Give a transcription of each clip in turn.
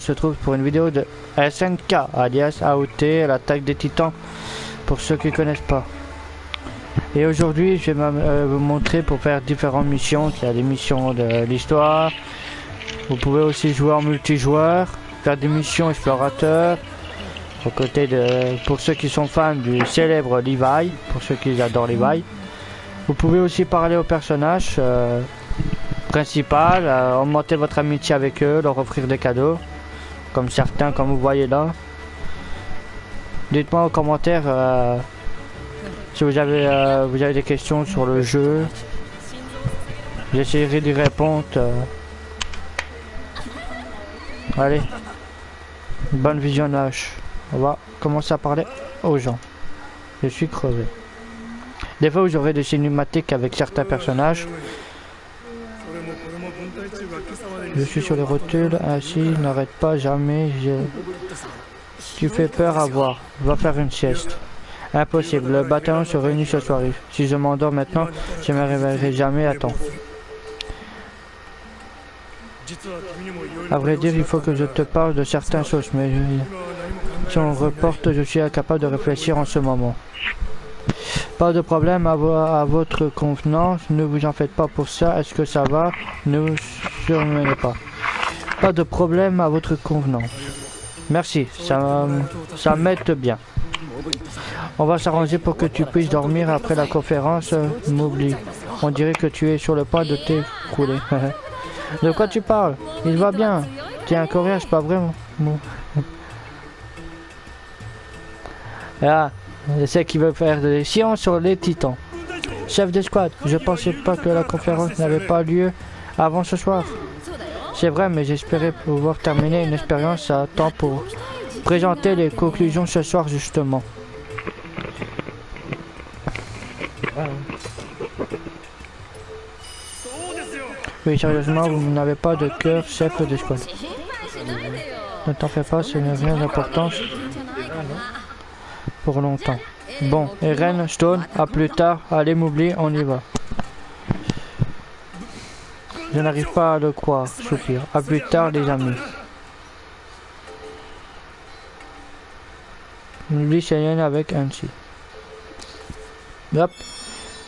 se trouve pour une vidéo de SNK, alias AOT, l'attaque des titans, pour ceux qui ne connaissent pas. Et aujourd'hui, je vais vous montrer pour faire différentes missions. Il y a des missions de l'histoire. Vous pouvez aussi jouer en multijoueur, faire des missions explorateurs. Aux côtés de, pour ceux qui sont fans du célèbre Levi, pour ceux qui adorent Levi. Vous pouvez aussi parler au personnage principal, augmenter votre amitié avec eux, leur offrir des cadeaux, comme certains, comme vous voyez là. Dites-moi en commentaire si vous avez des questions sur le jeu. J'essaierai d'y répondre. Allez, bon visionnage. On va commencer à parler aux gens. Je suis crevé. Des fois, vous aurez des cinématiques avec certains personnages. Je suis sur les rotules, ainsi n'arrête pas jamais. Tu fais peur à voir. Va faire une sieste. Impossible, le bataillon se réunit ce soir. Si je m'endors maintenant, je ne me réveillerai jamais à temps. À vrai dire, il faut que je te parle de certaines choses, mais si on reporte, je suis incapable de réfléchir en ce moment. Pas de problème à votre convenance, ne vous en faites pas pour ça. Est-ce que ça va? Ne vous surmenez pas. Pas de problème à votre convenance. Merci, ça m'aide bien. On va s'arranger pour que tu puisses dormir après la conférence. M'oublie. On dirait que tu es sur le point de t'écrouler. De quoi tu parles? Il va bien. Tu es un coréen, c'est pas vrai? Ah, je sais qu'il veut faire des sciences sur les titans. Chef d'escouade, je pensais pas que la conférence n'avait pas lieu avant ce soir. C'est vrai, mais j'espérais pouvoir terminer une expérience à temps pour présenter les conclusions ce soir justement. Oui, sérieusement, vous n'avez pas de cœur, chef d'escouade. Ne t'en fais pas, ce n'est rien d'important pour longtemps. Bon, Eren, Stone, à plus tard. Allez, m'oublie, on y va. Je n'arrive pas à le croire, soupir. À plus tard, les amis. M'oublie Cheyenne avec Anchi. Hop.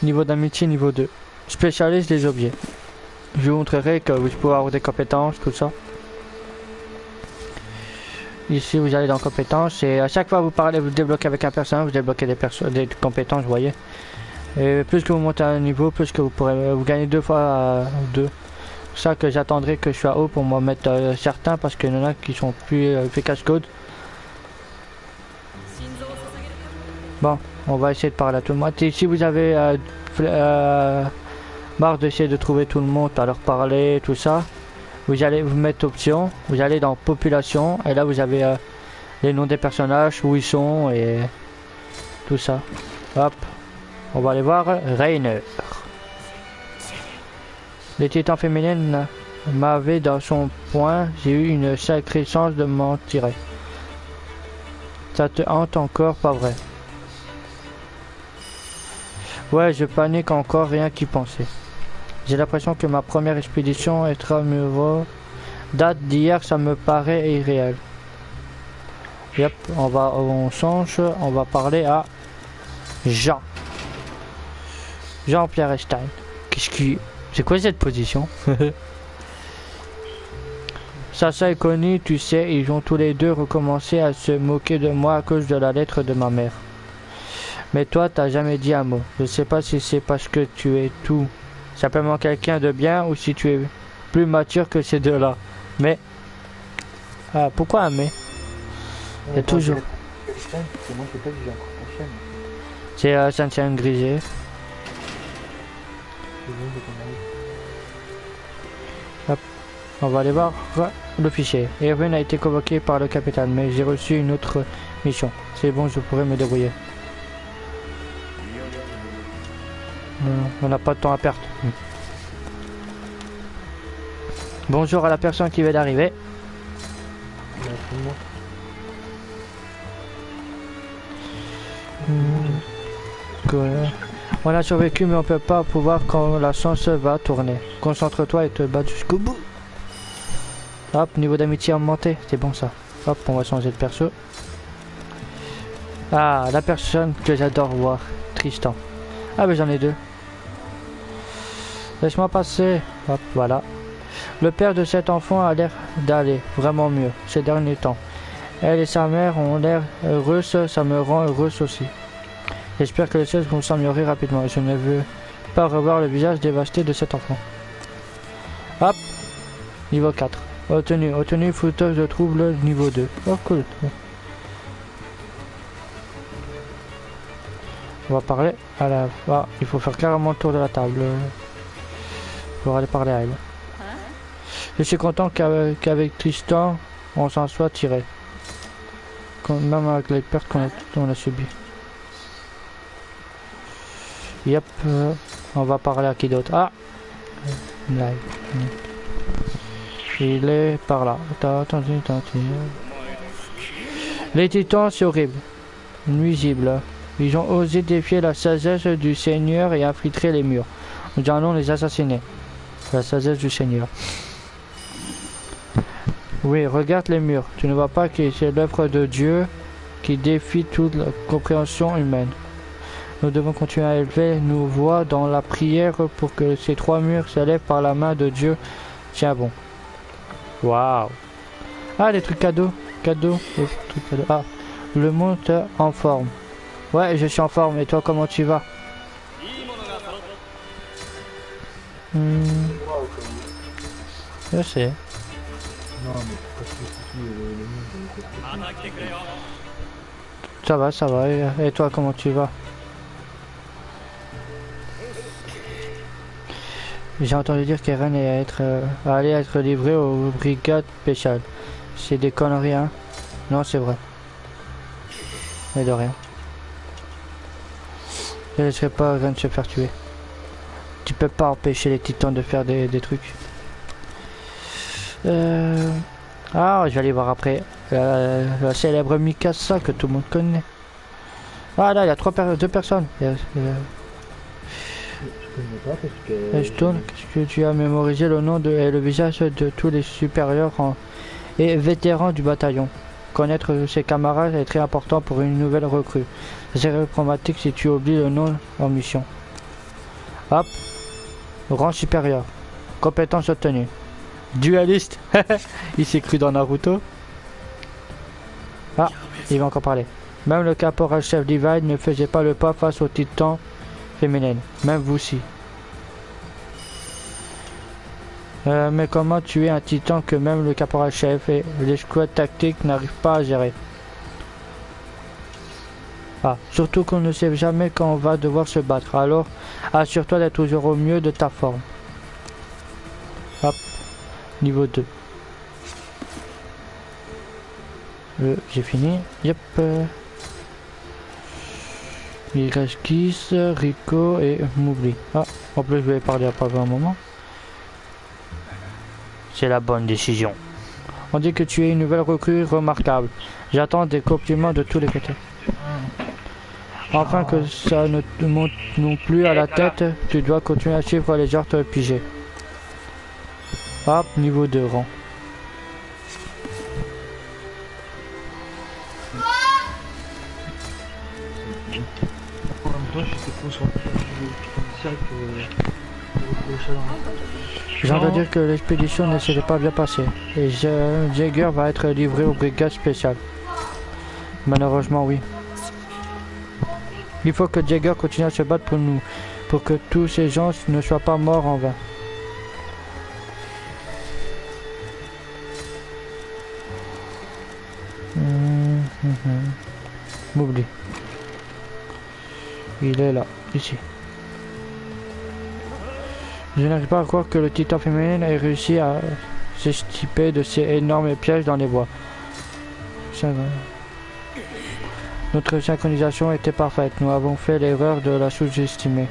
Niveau d'amitié, niveau 2. Spécialiste des objets. Je vous montrerai que vous pouvez avoir des compétences, tout ça. Ici, vous allez dans compétences et à chaque fois que vous parlez, vous débloquez avec un personnage, vous débloquez des compétences, vous voyez. Et plus que vous montez à un niveau, plus que vous pourrez vous gagner 2 fois 2. C'est pour ça que j'attendrai que je sois haut pour me mettre certains parce qu'il y en a qui sont plus efficaces qu'autres. Bon, on va essayer de parler à tout le monde. Et si vous avez marre d'essayer de trouver tout le monde, à leur parler, tout ça, vous allez vous mettre option, vous allez dans population et là vous avez les noms des personnages, où ils sont et tout ça. Hop, on va aller voir Rainer. Les titans féminines m'avaient dans son point, j'ai eu une sacrée chance de m'en tirer. Ça te hante encore, pas vrai? Ouais, je panique encore, rien qu'y penser. J'ai l'impression que ma première expédition extramuros date d'hier, ça me paraît irréel. Yep, on change, on va parler à Jean. Jean-Pierre Stein. C'est quoi cette position? Sasha et Connie, tu sais, ils ont tous les deux recommencé à se moquer de moi à cause de la lettre de ma mère. Mais toi, t'as jamais dit un mot. Je sais pas si c'est parce que tu es tout simplement quelqu'un de bien ou si tu es plus mature que ces deux-là. Mais... pourquoi un mais? Il y a toujours... C'est Saint-Tien Grisé. Hop. On va aller voir le fichier. Erwin a été convoqué par le capitaine, mais j'ai reçu une autre mission. C'est bon, je pourrais me débrouiller. On n'a pas de temps à perdre. Bonjour à la personne qui vient d'arriver. On a survécu mais on peut pas pouvoir quand la chance va tourner. Concentre-toi et te bats jusqu'au bout. Hop, niveau d'amitié augmenté, c'est bon ça. Hop, on va changer de perso. Ah, la personne que j'adore voir, Tristan. Ah, ben j'en ai deux. Laisse-moi passer. Hop, voilà. Le père de cet enfant a l'air d'aller vraiment mieux ces derniers temps. Elle et sa mère ont l'air heureuses, ça me rend heureuse aussi. J'espère que les choses vont s'améliorer rapidement. Je ne veux pas revoir le visage dévasté de cet enfant. Hop, niveau 4. Obtenu foutage de trouble niveau 2. Oh cool. On va parler à la... Ah, il faut faire carrément le tour de la table. Pour aller parler à elle. Je suis content qu'avec Tristan, on s'en soit tiré. Même avec les pertes qu'on a subies. Yep, on va parler à qui d'autre. Ah, live. Il est par là. Attends. Les titans, c'est horrible. Nuisible. Ils ont osé défier la sagesse du Seigneur et infiltrer les murs. Nous allons les assassiner. La sagesse du Seigneur. Oui, regarde les murs. Tu ne vois pas que c'est l'œuvre de Dieu qui défie toute la compréhension humaine. Nous devons continuer à élever nos voix dans la prière pour que ces trois murs s'élèvent par la main de Dieu. Tiens bon. Waouh. Ah, des trucs cadeaux. Ah, le monde est en forme. Ouais, je suis en forme. Et toi, comment tu vas? Je sais. Ça va. Et toi, comment tu vas? J'ai entendu dire qu'Eren allait être livré aux brigades spéciales. C'est des conneries, hein? Non, c'est vrai. Mais de rien. Je ne laisserai pas Eren se faire tuer. Tu peux pas empêcher les titans de faire des trucs. Ah, je vais aller voir après. La célèbre Mikasa que tout le monde connaît. Ah là, il y a deux personnes. Je tourne. Qu'est-ce que tu as mémorisé le nom et le visage de tous les supérieurs et vétérans du bataillon. Connaître ses camarades est très important pour une nouvelle recrue. C'est problématique si tu oublies le nom en mission. Hop. Rang supérieur. Compétence obtenue. Dualiste. Il s'est cru dans Naruto. Ah, il va encore parler. Même le caporal-chef Divine ne faisait pas le pas face aux titans féminines. Même vous si. Mais comment tuer un titan que même le caporal-chef et les squads tactiques n'arrivent pas à gérer? Ah, surtout qu'on ne sait jamais quand on va devoir se battre. Alors, assure-toi d'être toujours au mieux de ta forme. Hop, niveau 2. J'ai fini. Yep. Il reste Kiss, Rico et Moubli. Ah, en plus je vais parler après un moment. C'est la bonne décision. On dit que tu es une nouvelle recrue remarquable. J'attends des compliments de tous les côtés. Enfin que ça ne te monte non plus à la tête, tu dois continuer à suivre les ordres pigés. Hop, niveau 2 rang. J'entends dire que l'expédition ne s'était pas bien passée et Jäger va être livré aux brigades spéciales. Malheureusement, oui. Il faut que Jäger continue à se battre pour nous, pour que tous ces gens ne soient pas morts en vain. M'oublie. Il est là, ici. Je n'arrive pas à croire que le titan féminin ait réussi à s'estiper de ces énormes pièges dans les bois. Notre synchronisation était parfaite. Nous avons fait l'erreur de la sous-estimer.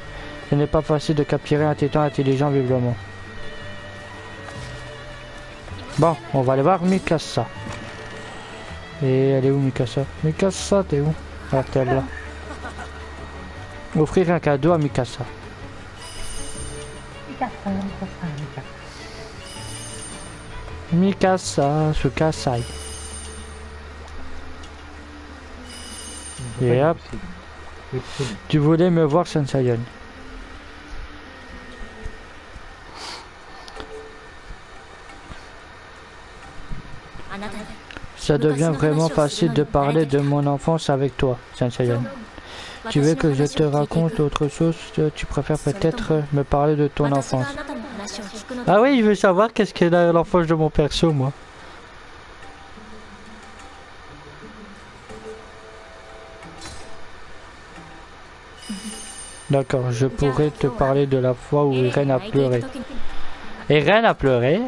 Ce n'est pas facile de capturer un titan intelligent vivement. Bon, on va aller voir Mikasa. Et elle est où Mikasa? Mikasa, t'es où? Ah, t'es là. Offrir un cadeau à Mikasa. Mikasa, Tsukasai. Et hop. Tu voulais me voir, Senseion. Ça devient vraiment facile de parler de mon enfance avec toi, Senseion. Tu veux que je te raconte autre chose? Tu préfères peut-être me parler de ton enfance. Ah oui, je veux savoir qu'est-ce qu'est l'enfance de mon perso, moi. D'accord, je pourrais te parler de la fois où Eren a pleuré. Eren a pleuré?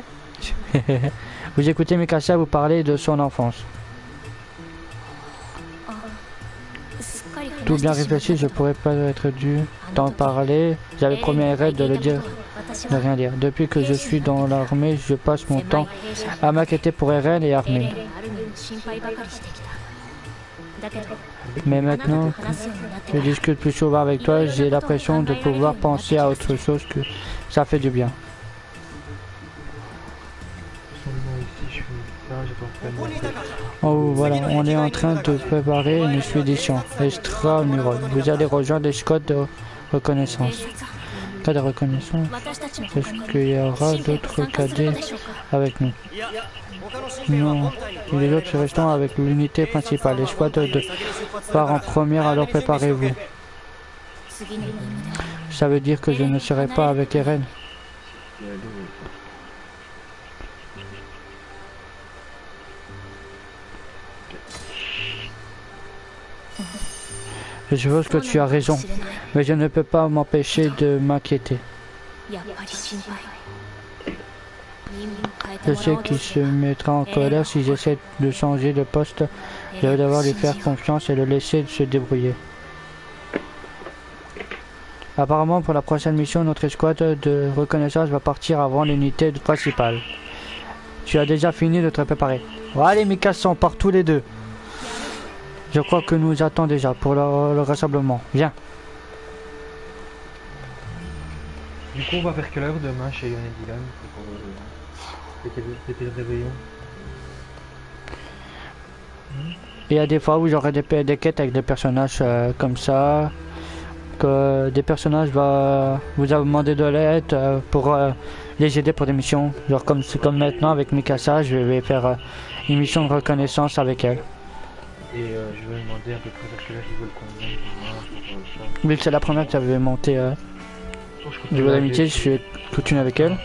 Vous écoutez Mikasa vous parler de son enfance. Tout bien réfléchi, je pourrais pas être dû t'en parler. J'avais promis à Eren de le dire, de rien dire. Depuis que je suis dans l'armée, je passe mon temps à m'inquiéter pour Eren et Armin. Mais maintenant que je discute plus souvent avec toi, j'ai l'impression de pouvoir penser à autre chose, que ça fait du bien. Oh voilà, on est en train de préparer une expédition extra-murale. Vous allez rejoindre les squads de reconnaissance. Cas de reconnaissance. Est-ce qu'il y aura d'autres cadets avec nous? Non, les autres restant avec l'unité principale. Les squads de part en première, alors préparez-vous. Ça veut dire que je ne serai pas avec Eren. Je suppose que tu as raison, mais je ne peux pas m'empêcher de m'inquiéter. Je sais qu'il se mettra en colère si j'essaie de changer de poste. Je vais devoir lui faire confiance et le laisser se débrouiller. Apparemment, pour la prochaine mission, notre escouade de reconnaissance va partir avant l'unité principale. Tu as déjà fini de te préparer. Allez, Mikasa, on part tous les deux. Je crois que nous attend déjà pour le rassemblement. Viens. Du coup, on va faire quelle heure demain chez Yon et Dylan pour fêter le réveillon? Il y a des fois où j'aurai des quêtes avec des personnages comme ça. Que des personnages vous avez demandé de l'aide pour les aider pour des missions. Genre comme maintenant avec Mikasa, je vais faire une mission de reconnaissance avec elle. Et je vais demander à peu près parce que là je veux le combien pour ça. Vu que c'est la première que tu avais monté niveau d'amitié, je vais continuer avec elle.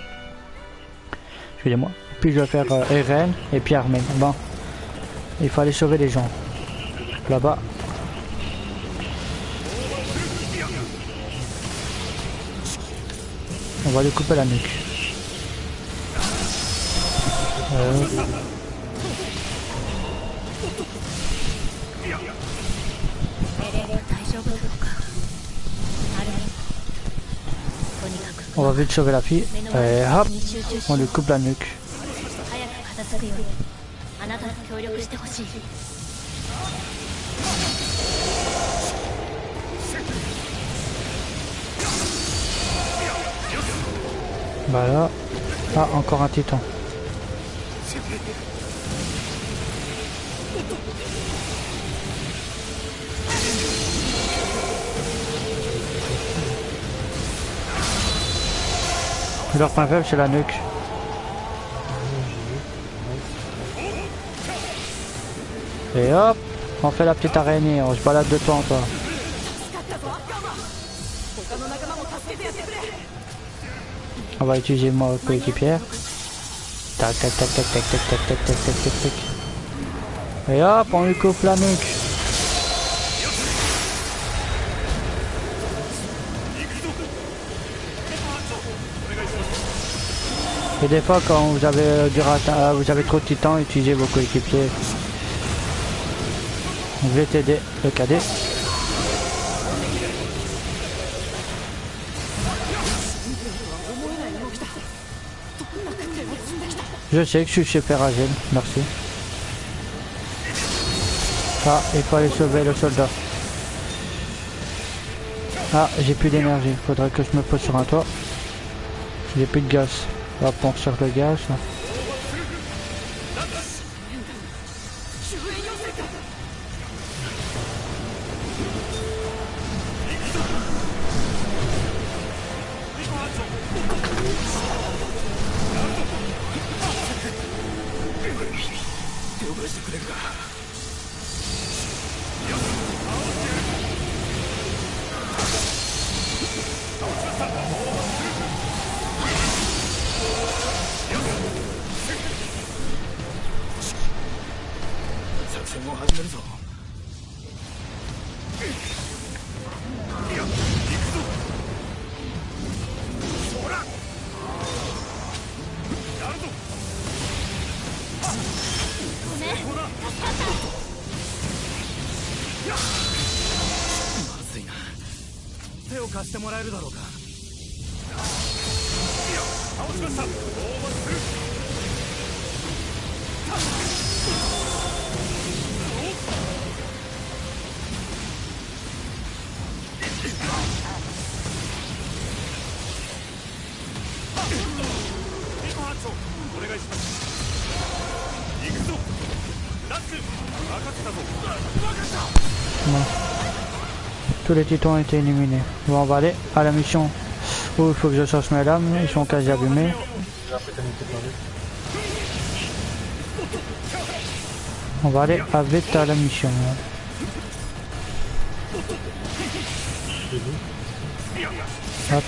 Excusez-moi. Puis je vais faire Eren et puis Armin. Bon. Il faut aller sauver les gens. Là-bas. On va lui couper la nuque. On va vite sauver la fille. Et hop, on lui coupe la nuque. Voilà. Ah, encore un titan. Leur point faible, c'est la nuque. Et hop, on fait la petite araignée, on se balade de toi en toi. On va utiliser moi coéquipière. Tac tac tac tac tac tac tac tac tac tac tac tac. Et hop, on lui coupe la nuque. Et des fois quand vous avez vous avez trop de titans, utilisez vos coéquipiers. Je vais t'aider, le cadet. Je sais que je suis super agile, merci. Ah, il faut aller sauver le soldat. Ah, j'ai plus d'énergie, faudrait que je me pose sur un toit. J'ai plus de gaz. Hop, on sort le gaz. Bon. Tous les titans ont été éliminés. Bon, on va aller à la mission où il faut que je change mes lames. Ils sont quasi abîmés. On va aller vite à la mission. Hop.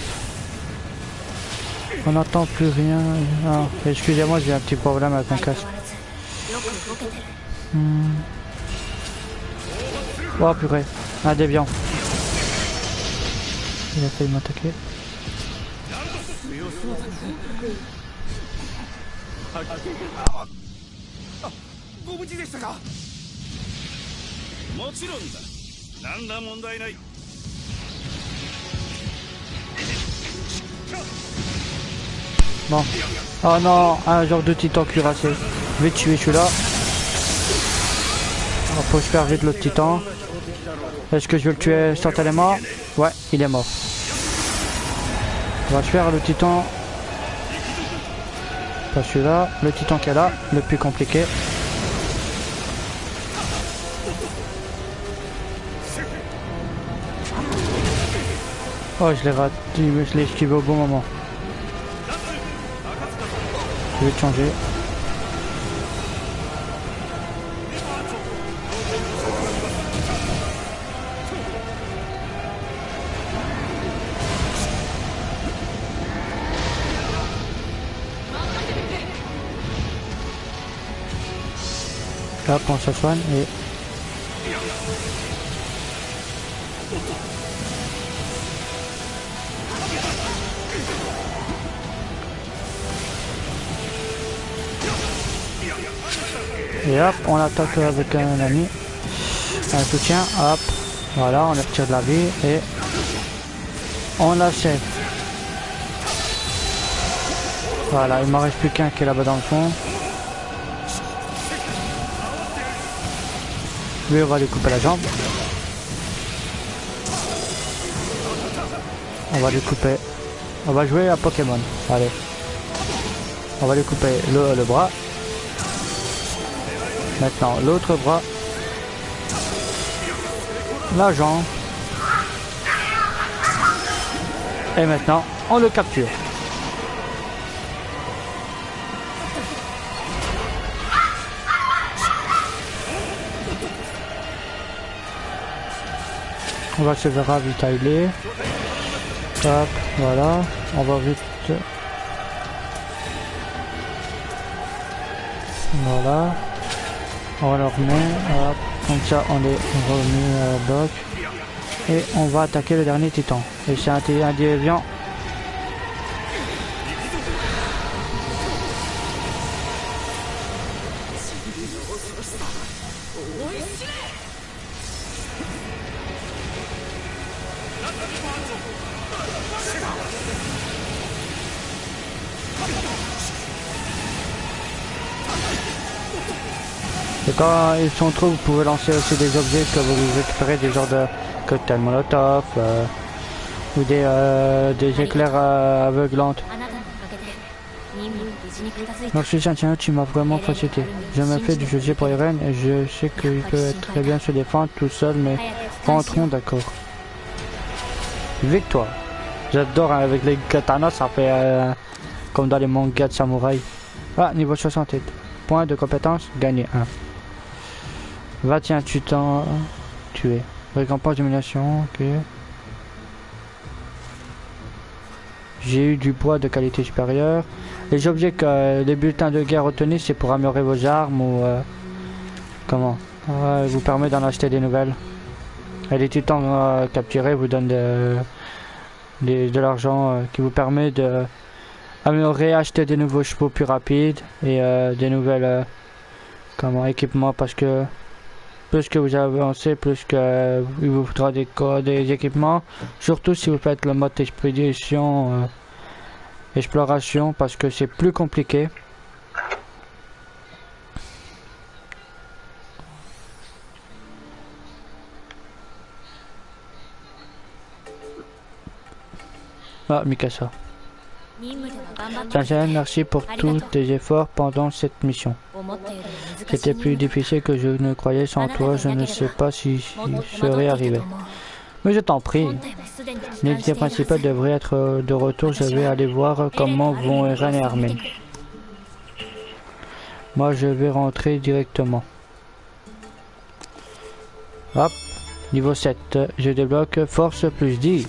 On n'entend plus rien. Ah, excusez-moi, j'ai un petit problème avec mon casque. Oh purée, un déviant. Il a failli m'attaquer. Bon. Oh non, un genre de titan cuirassé. Vite tuer celui-là. Faut que je faire vite l'autre titan. Est-ce que je vais le tuer instantanément? Ouais, il est mort. On va faire le titan. Pas celui-là. Le titan qui est là, le plus compliqué. Oh, je l'ai raté, je l'ai esquivé au bon moment. Je vais te changer. Hop, on se soigne et... Et hop, on attaque avec un ami. Un soutien, hop. Voilà, on le retire de la vie et... on l'achève. Voilà, il m'en reste plus qu'un qui est là-bas dans le fond. Lui, on va lui couper la jambe. On va lui couper. On va jouer à Pokémon. Allez. On va lui couper le bras. Maintenant, l'autre bras. La jambe. Et maintenant, on le capture. On va se ravitailler. Hop, voilà. On va vite. Voilà. On le remet. Hop. Comme ça, on est remis à bloc. Et on va attaquer le dernier titan. Et c'est un déviant. Et quand ils sont trop, vous pouvez lancer aussi des objets que vous récupérez, des genres de cocktails molotov ou des éclairs aveuglantes. Merci Santino, tu m'as vraiment facilité. Je me fais du jeu pour Eren et je sais qu'il peut très bien se défendre tout seul, mais rentrons d'accord. Victoire. J'adore avec les katanas, ça fait comme dans les mangas de samouraï. Ah, niveau 68. Point de compétence, gagné 1. Va tiens, tu t'en... tué. Récompense d'humiliation, ok. J'ai eu du bois de qualité supérieure. Les objets que les bulletins de guerre obtenus, c'est pour améliorer vos armes ou... comment vous permet d'en acheter des nouvelles. Et les titans capturés vous donnent de l'argent qui vous permet de... améliorer, acheter des nouveaux chevaux plus rapides et des nouvelles comment équipements parce que plus que vous avancez, plus que il vous faudra des équipements. Surtout si vous faites le mode expédition, exploration, parce que c'est plus compliqué. Ah, Mikasa. Sincèrement, merci pour tous tes efforts pendant cette mission. C'était plus difficile que je ne croyais. Sans toi, je ne sais pas si j'y serais arrivé. Mais je t'en prie. L'unité principale devrait être de retour. Je vais aller voir comment vont Eren et Armin. Moi, je vais rentrer directement. Hop. Niveau 7. Je débloque force plus 10.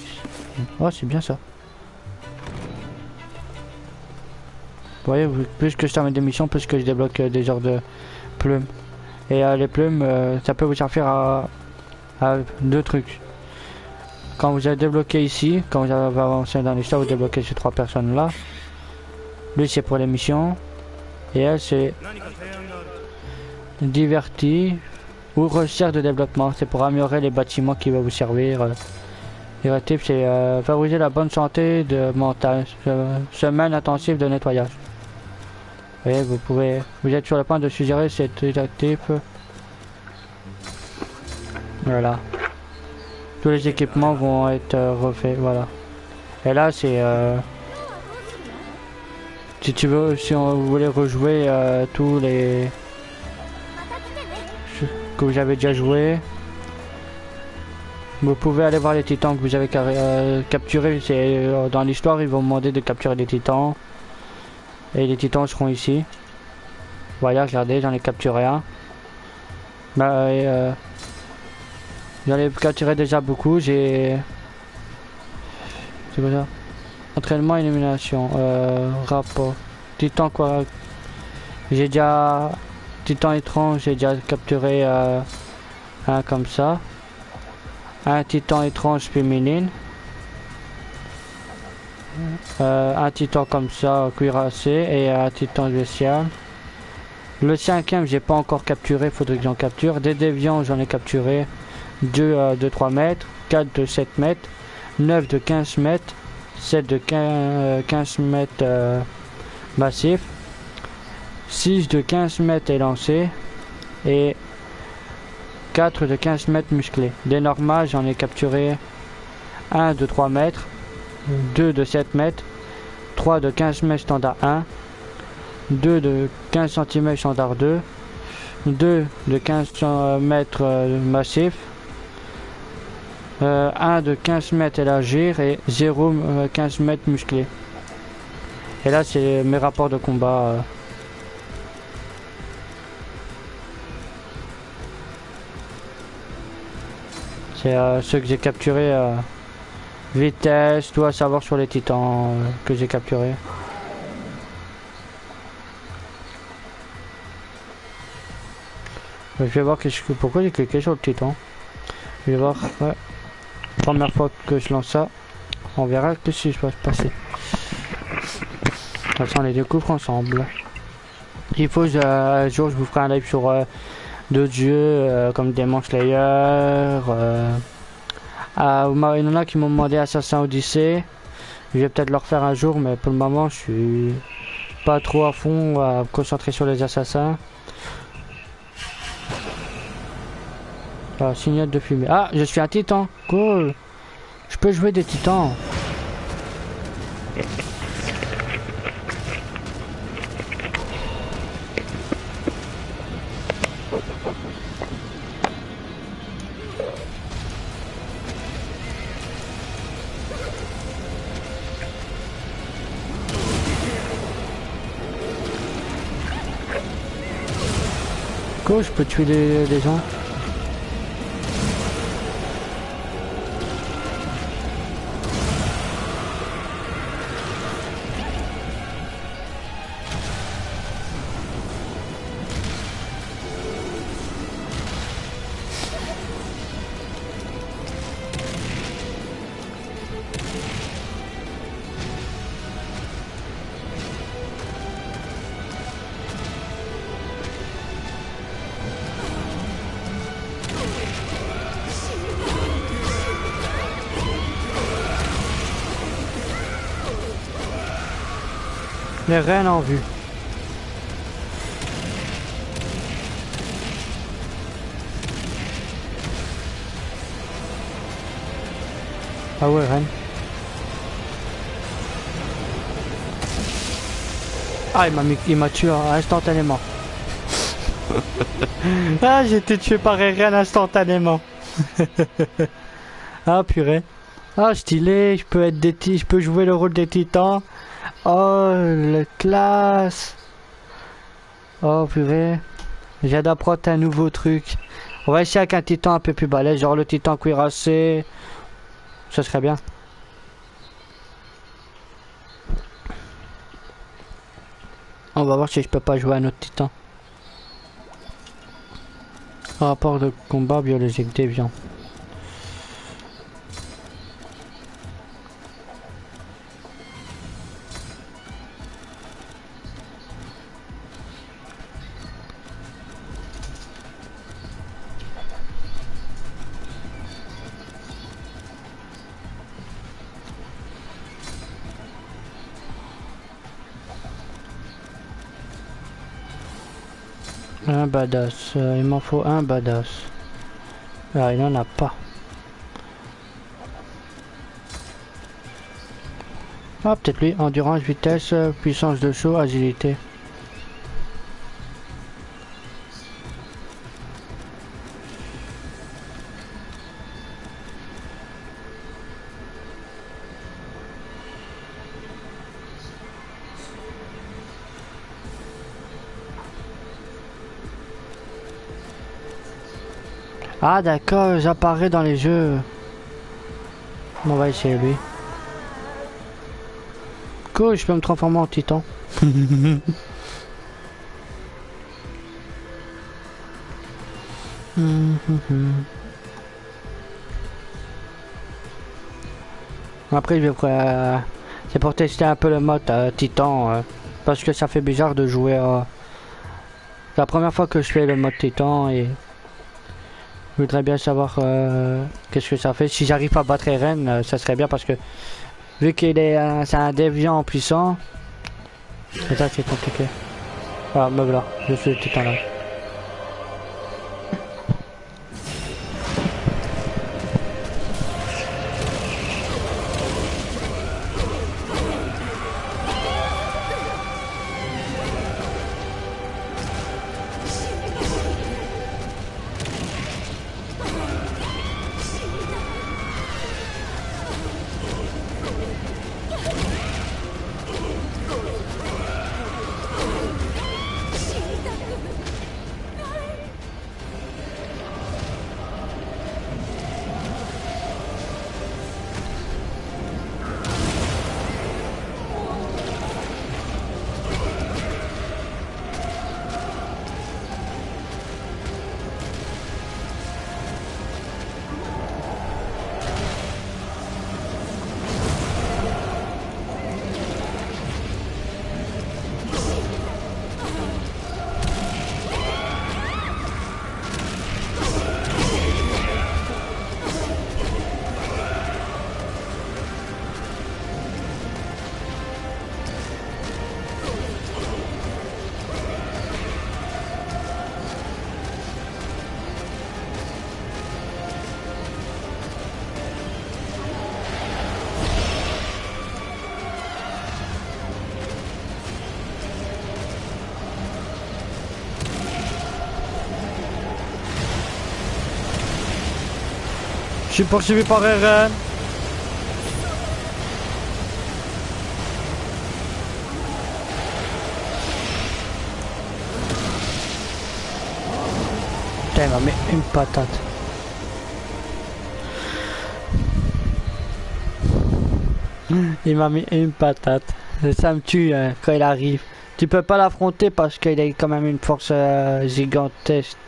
Oh, c'est bien ça. Vous voyez, plus que je termine des missions, plus que je débloque des genres de plumes. Et les plumes, ça peut vous servir à deux trucs. Quand vous avez débloqué ici, quand vous avez avancé dans l'histoire, vous débloquez ces 3 personnes là. Lui c'est pour les missions. Et elle c'est diverti ou recherche de développement. C'est pour améliorer les bâtiments qui vont vous servir. Directif c'est favoriser la bonne santé de mentale. Semaine intensive de nettoyage. Vous voyez, vous êtes sur le point de suggérer cet directif. Voilà. Tous les équipements vont être refaits, voilà. Et là c'est si on voulait rejouer tous les que vous avez déjà joué, vous pouvez aller voir les titans que vous avez capturés. C'est dans l'histoire, ils vont vous demander de capturer des titans. Et les titans seront ici. Voilà, regardez, j'en ai capturé un. J'en ai capturé déjà beaucoup. C'est quoi ça? Entraînement, élimination. Rapport. Titan quoi? J'ai déjà... Titan étrange, j'ai déjà capturé un comme ça. Un titan étrange féminine. Un titan comme ça, cuirassé, et un titan spécial. Le 5e, j'ai pas encore capturé, faudrait que j'en capture. Des déviants, j'en ai capturé 2 de 3 mètres, 4 de 7 mètres, 9 de 15 mètres, 7 de 15 mètres massif, 6 de 15 mètres élancé et 4 de 15 mètres musclé. Des normales, j'en ai capturé 1 de 3 mètres, 2 de 7 mètres, 3 de 15 mètres standard 1, 2 de 15 cm standard 2, 2 de 15 mètres massif, 1 de 15 mètres élargir et 0 15 mètres musclé. Et là c'est mes rapports de combat. C'est ceux que j'ai capturés. Vitesse, tout à savoir sur les titans que j'ai capturés. Je vais voir pourquoi j'ai cliqué sur le titan. Je vais voir. Ouais. Première fois que je lance ça, on verra ce qui va se passer. De toute façon, on les découvre ensemble. Il faut un jour je vous ferai un live sur d'autres jeux comme Demon Slayer. Il y en a qui m'ont demandé Assassin Odyssey. Je vais peut-être le refaire un jour, mais pour le moment je suis pas trop à fond à me concentrer sur les assassins. Ah, signal de fumée. Ah, je suis un titan. Cool. Je peux jouer des titans. Cool, je peux tuer des gens. Les reines en vue. Ah ouais, reine. Ah, il m'a tué instantanément. Ah, j'ai été tué par Eren instantanément. Ah, purée. Ah, stylé, je peux jouer le rôle des titans. Oh, le classe. Oh, purée. J'ai d'apprendre un nouveau truc. On va essayer avec un titan un peu plus balèze, genre le titan cuirassé. Ça serait bien. On va voir si je peux pas jouer un autre titan. Rapport de combat biologique déviant. Un badass, il m'en faut un badass. Ah, il n'en a pas. Ah, peut-être lui, endurance, vitesse, puissance de saut, agilité. Ah d'accord, j'apparais dans les jeux. On va essayer lui. Cool, je peux me transformer en titan. Après, c'est pour tester un peu le mode titan. Parce que ça fait bizarre de jouer. C'est la première fois que je fais le mode titan et je voudrais bien savoir qu'est-ce que ça fait. Si j'arrive à battre Eren, ça serait bien parce que vu qu'il est c'est un déviant puissant. C'est ça, c'est compliqué. Voilà, me voilà, je suis le titan là. Je suis poursuivi par Eren. Putain, il m'a mis une patate. Il m'a mis une patate. Ça me tue quand il arrive. Tu peux pas l'affronter parce qu'il a quand même une force gigantesque.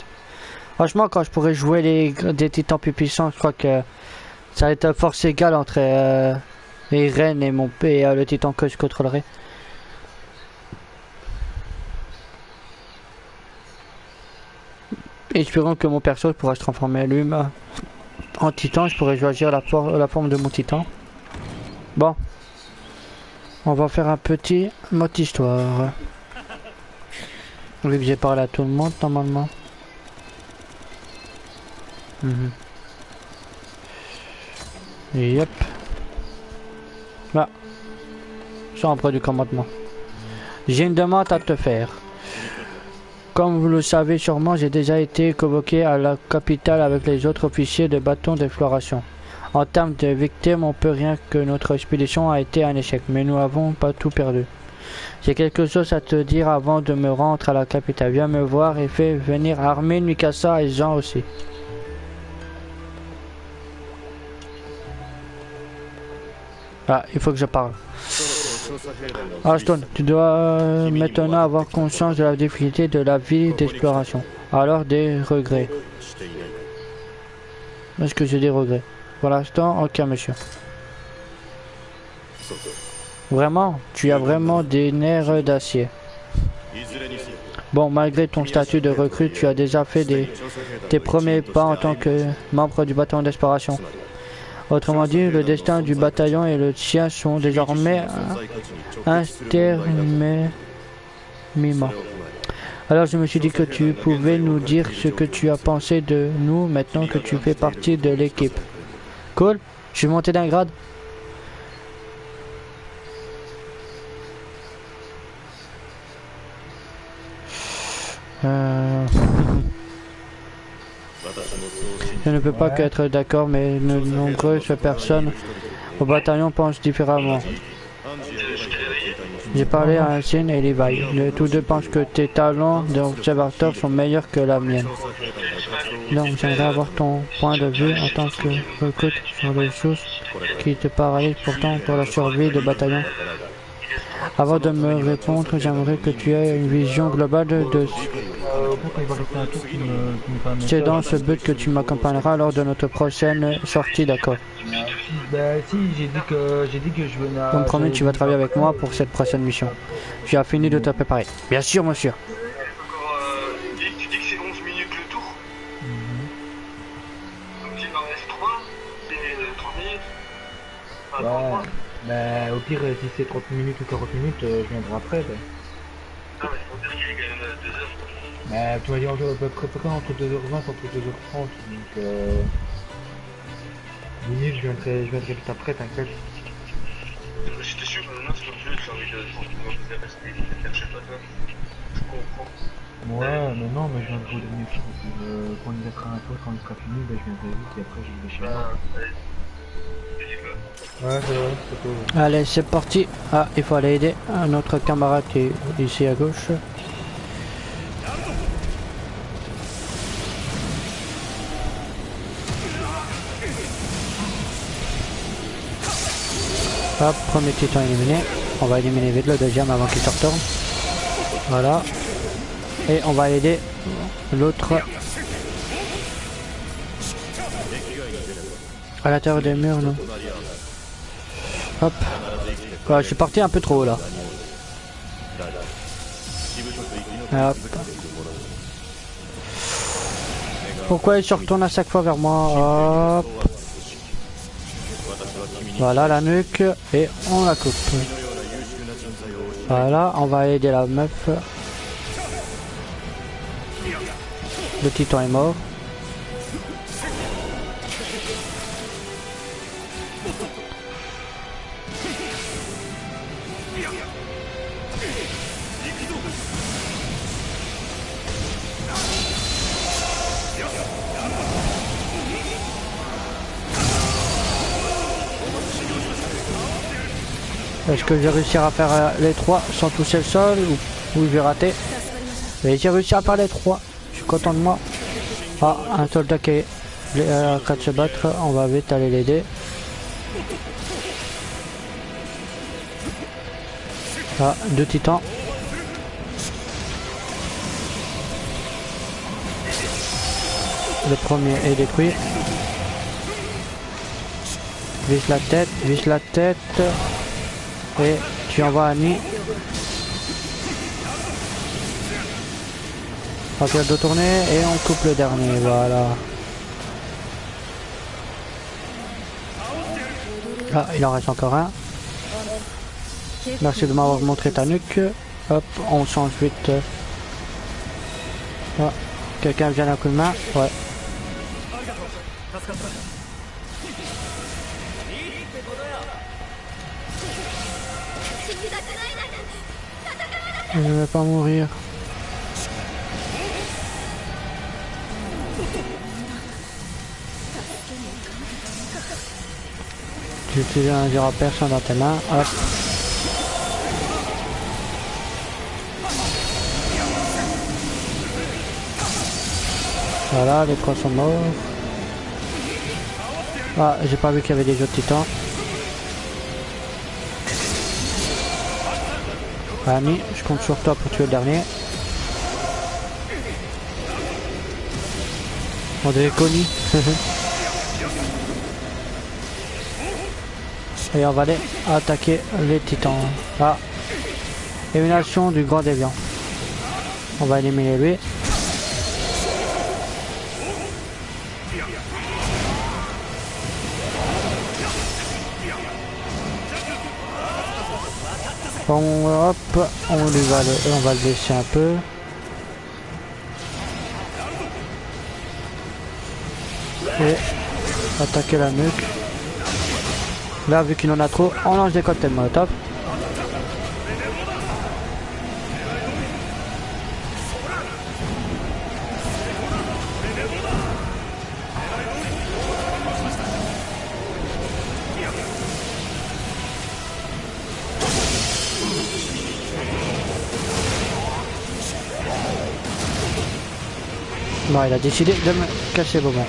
Franchement, quand je pourrais jouer des titans plus puissants, je crois que ça va être force égale entre Eren et le titan que je contrôlerai. Espérons que mon perso pourra se transformer lui-même en titan. Je pourrais choisir la forme de mon titan. Bon. On va faire un petit mode histoire. Vu que j'ai parlé à tout le monde normalement. Yep. Là. Chambre du commandement. J'ai une demande à te faire. Comme vous le savez sûrement, j'ai déjà été convoqué à la capitale avec les autres officiers de bâton d'exploration. En termes de victimes, on peut rien que notre expédition a été un échec, mais nous n'avons pas tout perdu. J'ai quelque chose à te dire avant de me rendre à la capitale. Viens me voir et fais venir Armin, Mikasa et Jean aussi. Ah, il faut que je parle. Ashton, tu dois maintenant avoir conscience de la difficulté de la vie d'exploration. Alors des regrets. Est-ce que j'ai des regrets? Pour l'instant, ok monsieur. Vraiment? Tu as vraiment des nerfs d'acier. Bon, malgré ton statut de recrue, tu as déjà fait tes premiers pas en tant que membre du bataillon d'exploration. Autrement dit, le destin du bataillon et le tien sont désormais interminablement. Alors je me suis dit que tu pouvais nous dire ce que tu as pensé de nous maintenant que tu fais partie de l'équipe. Cool, je suis monté d'un grade. Je ne peux pas qu'être d'accord, mais de nombreuses personnes au bataillon pensent différemment. J'ai parlé à Ancine et Levi. Tous deux pensent que tes talents d'observateur sont meilleurs que la mienne. Donc j'aimerais avoir ton point de vue en tant que recrute sur les choses qui te paralysent pourtant pour la survie de bataillon. Avant de me répondre, j'aimerais que tu aies une vision globale de... C'est dans ce but que tu m'accompagneras lors de notre prochaine sortie, d'accord? Bah si, j'ai dit que je venais à... Donc promis, tu vas travailler avec moi pour cette prochaine mission. Tu as fini de te préparer. Bien sûr, monsieur. Tu dis que c'est 11 minutes le tour. Donc il m'en reste 3. C'est 30 minutes. Ouais. Bah au pire, si c'est 30 minutes ou 40 minutes, je viendrai après. Bah. Ah mais faut dire qu'il est quand même 2 heures. Bah tu m'as dit à peu près entre 2h20 entre 2h30. Donc limite, je viendrai tout après, t'inquiète. J'étais sûr, maintenant c'est comme j'ai envie de rester faire chez toi. Je comprends. Ouais, mais non, mais je viendrai au dernier tour. Quand il sera un tour, quand il sera fini, bah, je viendrai vite et après je vais chez moi. Ouais, c'est vrai, c'est cool. Allez, c'est parti. Ah, il faut aller aider un autre camarade qui est ici à gauche. Hop, premier titan éliminé. On va éliminer vite le deuxième avant qu'il se retourne. Voilà. Et on va aider l'autre à l'intérieur des murs, nous. Hop. Voilà, je suis parti un peu trop haut là. Hop. Pourquoi il se retourne à chaque fois vers moi? Hop. Voilà la nuque et on la coupe. Voilà, on va aider la meuf. Le titan est mort. Est-ce que j'ai réussi à faire les trois sans toucher le sol ou j'ai raté? Et j'ai réussi à faire les trois. Je suis content de moi. Ah, un soldat qui est en train de se battre. On va vite aller l'aider. Ah, deux titans. Le premier est détruit. Vise la tête, vise la tête. Et tu envoies Annie. Rapide de tourner et on coupe le dernier, voilà. Ah, il en reste encore un. Merci de m'avoir montré ta nuque. Hop, on change vite. Ah, quelqu'un vient d'un coup de main. Ouais. Je vais pas mourir. J'ai utilisé un zéro personne dans tes mains. Hop. Voilà, les trois sont morts. Ah, j'ai pas vu qu'il y avait des autres titans. Ami, je compte sur toi pour tuer le dernier. On dirait connu. Et on va aller attaquer les titans. Ah, élimination du grand déviant. On va éliminer lui. Bon, hop, on va le baisser un peu. Et attaquer la nuque. Là, vu qu'il en a trop, on lance des cocktails molotov. Bon, il a décidé de me casser le moment.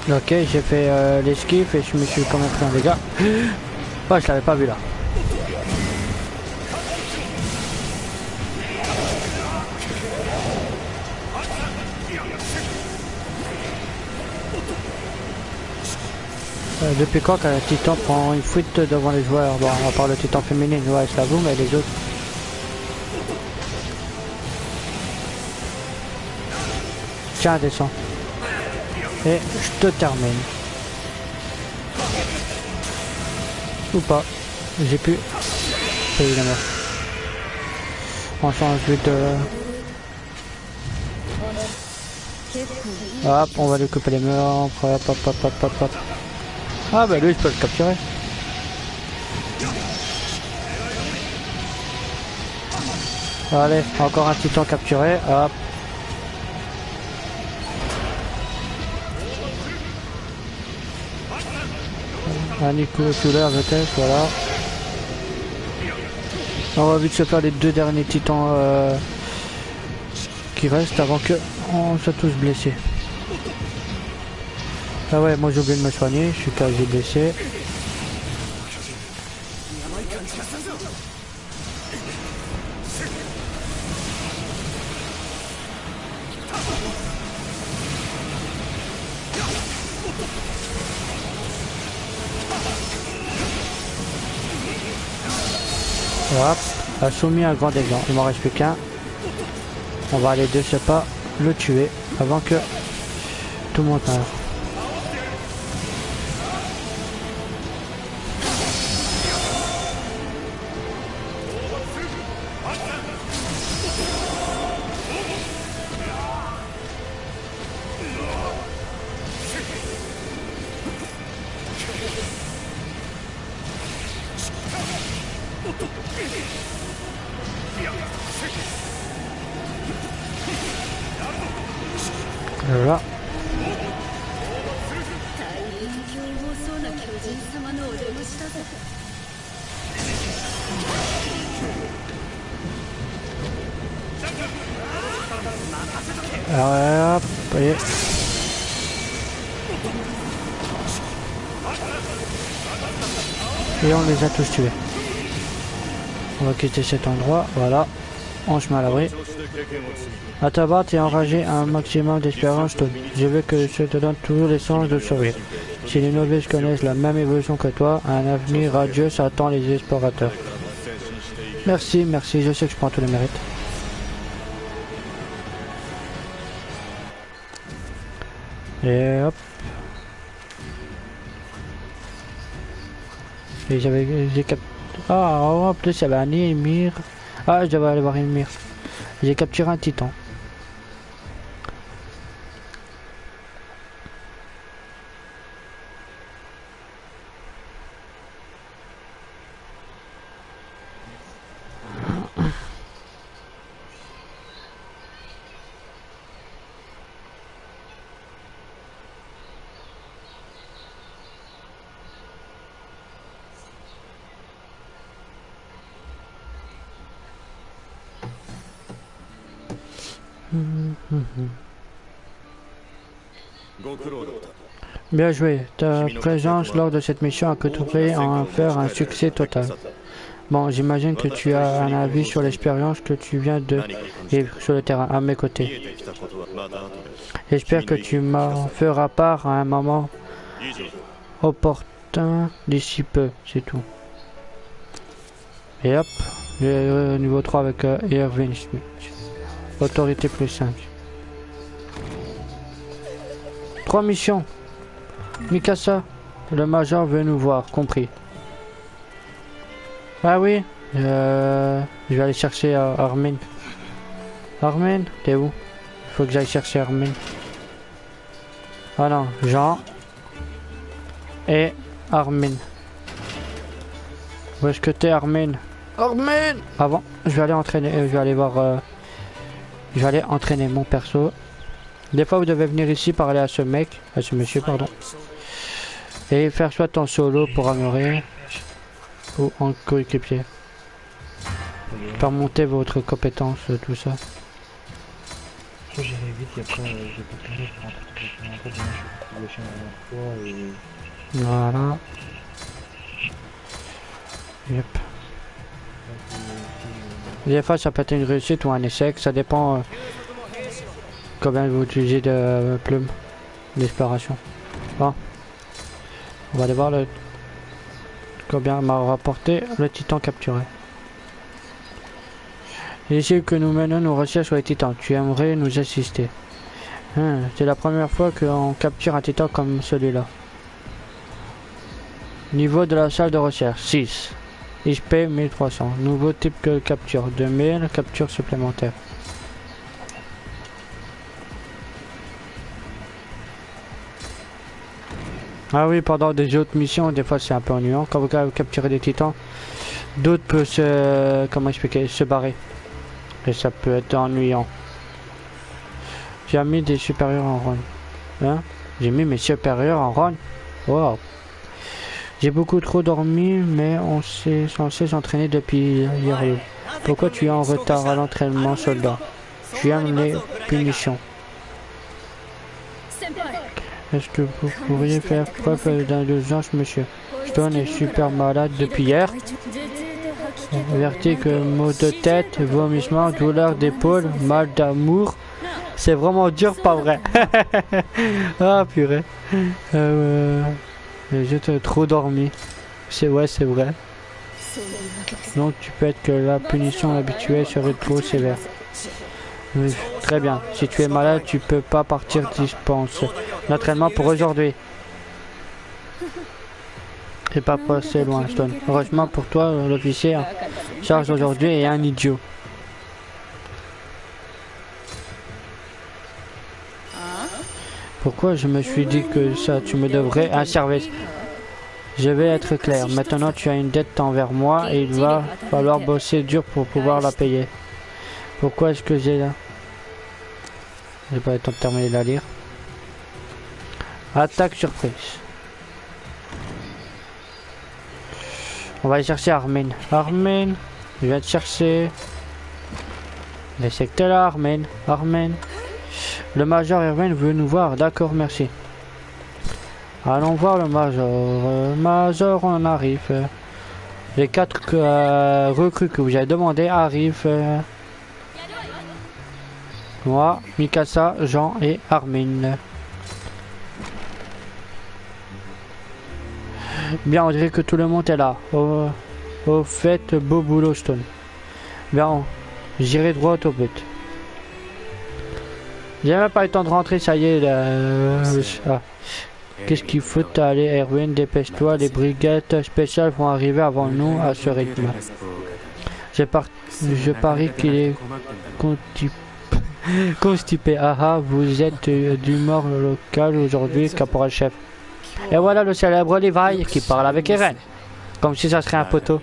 Ok, j'ai fait l'esquive et je me suis quand même pris un dégât. Ouais, je l'avais pas vu là. Depuis quand qu'un titan prend une fuite devant les joueurs? Bon, à part le titan féminine, ouais, je l'avoue, mais les autres... Tiens, descends. Et je te termine. Ou pas. J'ai pu. Évidemment. On change vite de... Hop, on va lui couper les murs. Hop, hop, hop, hop, hop, hop. Ah bah lui, je peux le capturer. Allez, encore un titan capturé. Hop. Un nucléaire vitesse, voilà. On va vite se faire les deux derniers titans qui restent avant que on soit tous blessés. Ah ouais, moi j'ai oublié de me soigner, je suis quasi blessé. Hop, a soumis un grand dégât. Il m'en reste plus qu'un. On va aller de ce pas le tuer avant que tout le monde meure. Voilà. Alors, hop, et on les a tous tués. On va quitter cet endroit, voilà. On se met à l'abri. À t'abattre et enrager un maximum d'espérance, Tony. Je veux que je te donne toujours les chances de survivre. Si les novices connaissent la même évolution que toi, un avenir radieux s'attend les explorateurs. Merci, merci, je sais que je prends tous les mérites. Et hop. Et j'ai capturé. Ah, en plus il y avait un Ymir. Ah, je devais aller voir Ymir. J'ai capturé un titan. Bien joué. Ta présence lors de cette mission a contribué à en faire un succès total. Bon, j'imagine que tu as un avis sur l'expérience que tu viens de vivre sur le terrain, à mes côtés. J'espère que tu m'en feras part à un moment opportun d'ici peu, c'est tout. Et hop, niveau 3 avec Irving Smith. Autorité plus 5. 3 missions. Mikasa, le major veut nous voir, compris. Ah oui, je vais aller chercher Armin. Armin, t'es où? Il faut que j'aille chercher Armin. Ah non, Jean et Armin. Où est-ce que t'es, Armin? Armin! Avant, je vais aller entraîner, je vais aller voir... je vais aller entraîner mon perso. Des fois, vous devez venir ici parler à ce mec, à ce monsieur, pardon. Et faire soit en solo pour améliorer, ou en coéquipier. Faire monter votre compétence, tout ça. Faut gérer vite et après, je peux tourner pour rentrer demain, je vais la et... Voilà. Yep. Des fois, ça peut être une réussite ou un échec, ça dépend combien vous utilisez de plumes d'exploration. Bon. On va aller voir combien m'a rapporté le titan capturé. Ici que nous menons nos recherches sur les titans. Tu aimerais nous assister. C'est la première fois qu'on capture un titan comme celui-là. Niveau de la salle de recherche 6. XP 1300. Nouveau type de capture 2000. Capture supplémentaire. Ah oui, pendant des autres missions, des fois c'est un peu ennuyant. Quand vous capturez des titans, d'autres peuvent se... comment expliquer? Se barrer. Et ça peut être ennuyant. J'ai mis des supérieurs en run. Hein? J'ai mis mes supérieurs en run. Wow. J'ai beaucoup trop dormi, mais on s'est censé s'entraîner depuis hier. Pourquoi tu es en retard à l'entraînement, soldat? Tu aimes les punitions. Est-ce que vous pourriez faire preuve d'indulgence, monsieur? Stone est super malade depuis hier. Vertige, maux de tête, vomissement, douleur d'épaule, mal d'amour. C'est vraiment dur, pas vrai? Ah purée. J'ai trop dormi. C'est ouais, c'est vrai. Donc tu peux être que la punition habituelle serait trop sévère. Oui, très bien. Si tu es malade, tu peux pas partir dispense. L'entraînement pour aujourd'hui. Et pas passer loin, Stone. Heureusement pour toi, l'officier en charge aujourd'hui est un idiot. Pourquoi je me suis dit que ça, tu me devrais un service? Je vais être clair. Maintenant, tu as une dette envers moi et il va falloir bosser dur pour pouvoir la payer. Pourquoi est-ce que j'ai là? J'ai pas le temps de terminer de la lire. Attaque surprise. On va aller chercher Armin. Armin, je viens te chercher. Les secteurs là, Armin. Armin. Le major Irving veut nous voir. D'accord, merci. Allons voir le major. Major, on arrive. Les 4 recrues que vous avez demandé arrivent. Moi, Mikasa, Jean et Armin. Bien, on dirait que tout le monde est là. Au fait, beau boulot, Stone. Bien, j'irai droit au but. J'ai même pas eu le temps de rentrer, ça y est. Ah. Qu'est-ce qu'il faut aller, Erwin? Dépêche-toi, les brigades spéciales vont arriver avant nous à ce rythme. Je parie qu'il est constipé. Ah, vous êtes d'humeur locale aujourd'hui, caporal-chef. Et voilà le célèbre Levi qui parle avec Eren. Comme si ça serait un poteau.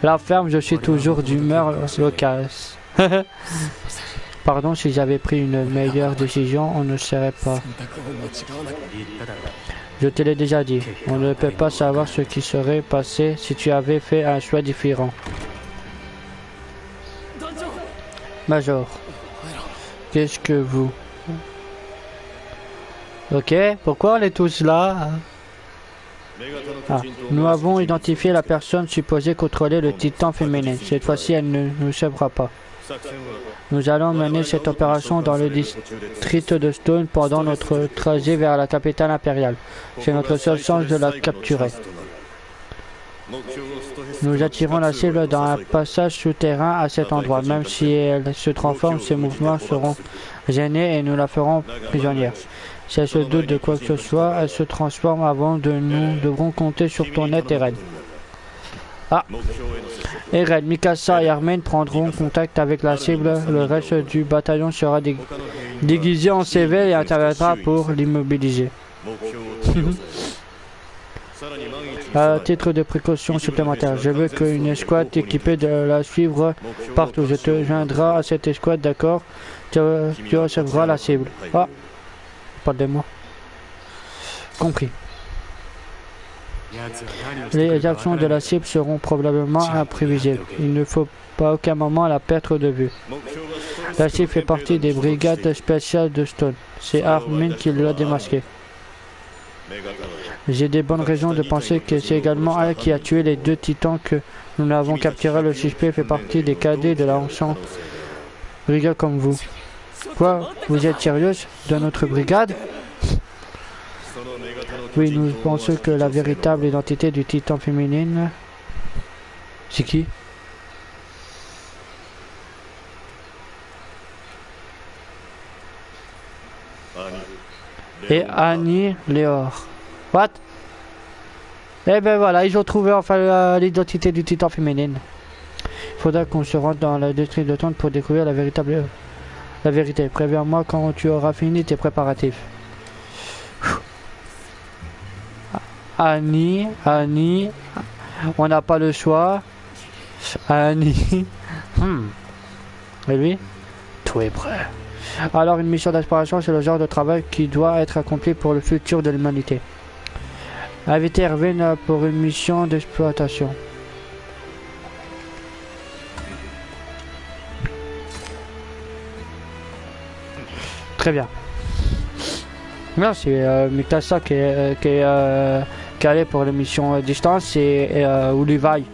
La ferme, je suis toujours d'humeur locale. Pardon, si j'avais pris une meilleure décision, on ne serait pas. Je te l'ai déjà dit, on ne peut pas savoir ce qui serait passé si tu avais fait un choix différent. Major, qu'est-ce que vous... Ok, pourquoi on est tous là? Ah, nous avons identifié la personne supposée contrôler le titan féminin. Cette fois-ci, elle ne nous sauvera pas. Nous allons mener cette opération dans le district de Stone pendant notre trajet vers la capitale impériale. C'est notre seule chance de la capturer. Nous attirons la cible dans un passage souterrain à cet endroit. Même si elle se transforme, ses mouvements seront gênés et nous la ferons prisonnière. Si elle se doute de quoi que ce soit, elle se transforme avant de nous devrons compter sur ton aide, Eren. Ah, Eren, Mikasa et Armin prendront contact avec la cible. Le reste du bataillon sera déguisé en civil et interviendra pour l'immobiliser. À titre de précaution supplémentaire, je veux qu'une escouade équipée de la suivre partout. Je te joindrai à cette escouade, d'accord? Tu recevras la cible. Ah, pas de moi. Compris. Les actions de la cible seront probablement imprévisibles. Il ne faut pas à aucun moment la perdre de vue. La cible fait partie des brigades spéciales de Stone. C'est Armin qui l'a démasqué. J'ai des bonnes raisons de penser que c'est également elle qui a tué les deux titans que nous avons capturés. Le suspect fait partie des cadets de l'ancien brigade comme vous. Quoi? Vous êtes sérieuse de notre brigade? Oui, nous pensons que la véritable identité du titan féminine... C'est qui? Et Annie Léor. What? Eh ben voilà, ils ont trouvé enfin l'identité du titan féminine. Il faudra qu'on se rende dans le district de Stone pour découvrir la vérité. Préviens-moi quand tu auras fini tes préparatifs. Annie, on n'a pas le choix. Annie. Et lui? Tout est prêt. Alors une mission d'exploration, c'est le genre de travail qui doit être accompli pour le futur de l'humanité. Invitez Erwin pour une mission d'exploitation. Très bien. Non, c'est Mikasa qui est calé pour les missions distance et où Levi.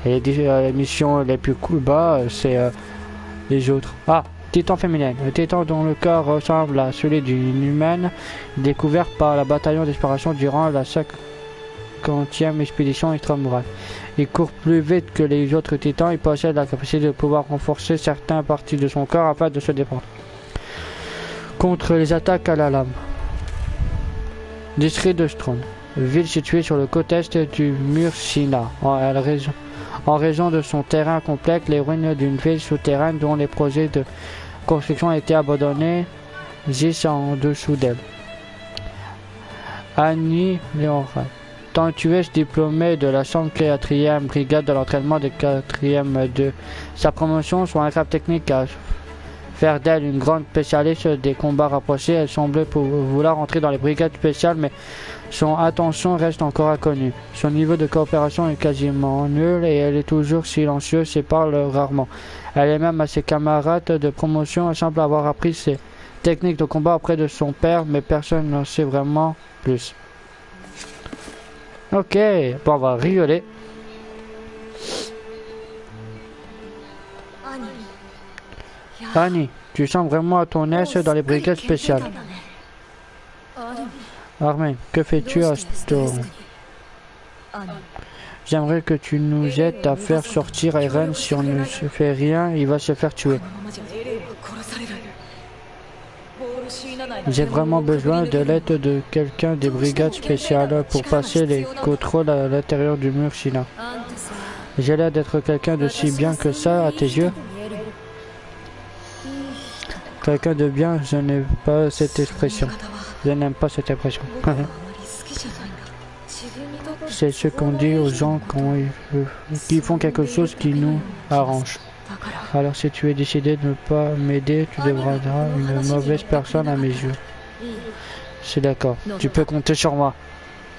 Et les missions les plus bas, c'est les autres. Ah, titan féminin. Le titan dont le corps ressemble à celui d'une humaine, découvert par la bataillon d'exploration durant la 50e expédition extramurale. Il court plus vite que les autres titans. Il possède la capacité de pouvoir renforcer certaines parties de son corps afin de se défendre contre les attaques à la lame. District de Stone, ville située sur le côté est du mur Sina. En raison de son terrain complexe, les ruines d'une ville souterraine dont les projets de construction étaient abandonnés gisent en dessous d'elle. Annie Léonrad, talentueuse diplômée de la 104e brigade de l'entraînement de 4e de sa promotion, son incroyable technique à faire d'elle une grande spécialiste des combats rapprochés. Elle semblait vouloir entrer dans les brigades spéciales, mais son intention reste encore inconnue. Son niveau de coopération est quasiment nul et elle est toujours silencieuse et parle rarement. Elle est même à ses camarades de promotion. Elle semble avoir appris ses techniques de combat auprès de son père, mais personne n'en sait vraiment plus. Ok, bon, on va rigoler. Annie, tu sens vraiment à ton aise dans les brigades spéciales. Armin, que fais-tu à Stone? J'aimerais que tu nous aides à faire sortir Eren. Si on ne se fait rien, il va se faire tuer. J'ai vraiment besoin de l'aide de quelqu'un des brigades spéciales pour passer les contrôles à l'intérieur du mur Shina. J'ai l'air d'être quelqu'un de si bien que ça à tes yeux? Quelqu'un de bien, je n'aime pas cette expression. Je n'aime pas cette expression. C'est ce qu'on dit aux gens quand qui font quelque chose qui nous arrange. Alors si tu es décidé de ne pas m'aider, tu devras être une mauvaise personne à mes yeux. C'est d'accord. Tu peux compter sur moi.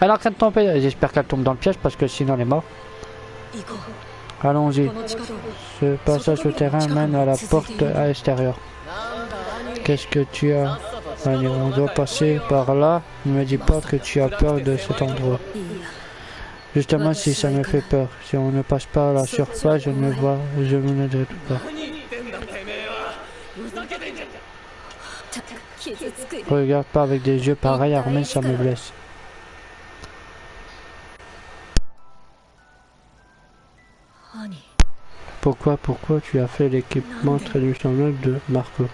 Alors qu'elle tombe, j'espère qu'elle tombe dans le piège parce que sinon elle est morte. Allons-y. Ce passage souterrain mène à la porte à l'extérieur. Qu'est-ce que tu as? Allez, on doit passer par là. Ne me dis pas que tu as peur de cet endroit. Justement, si ça me fait peur. Si on ne passe pas à la surface, je ne dirai tout pas. Regarde pas avec des yeux pareils, Armin, ça me blesse. Pourquoi tu as fait l'équipement traditionnel de Marco?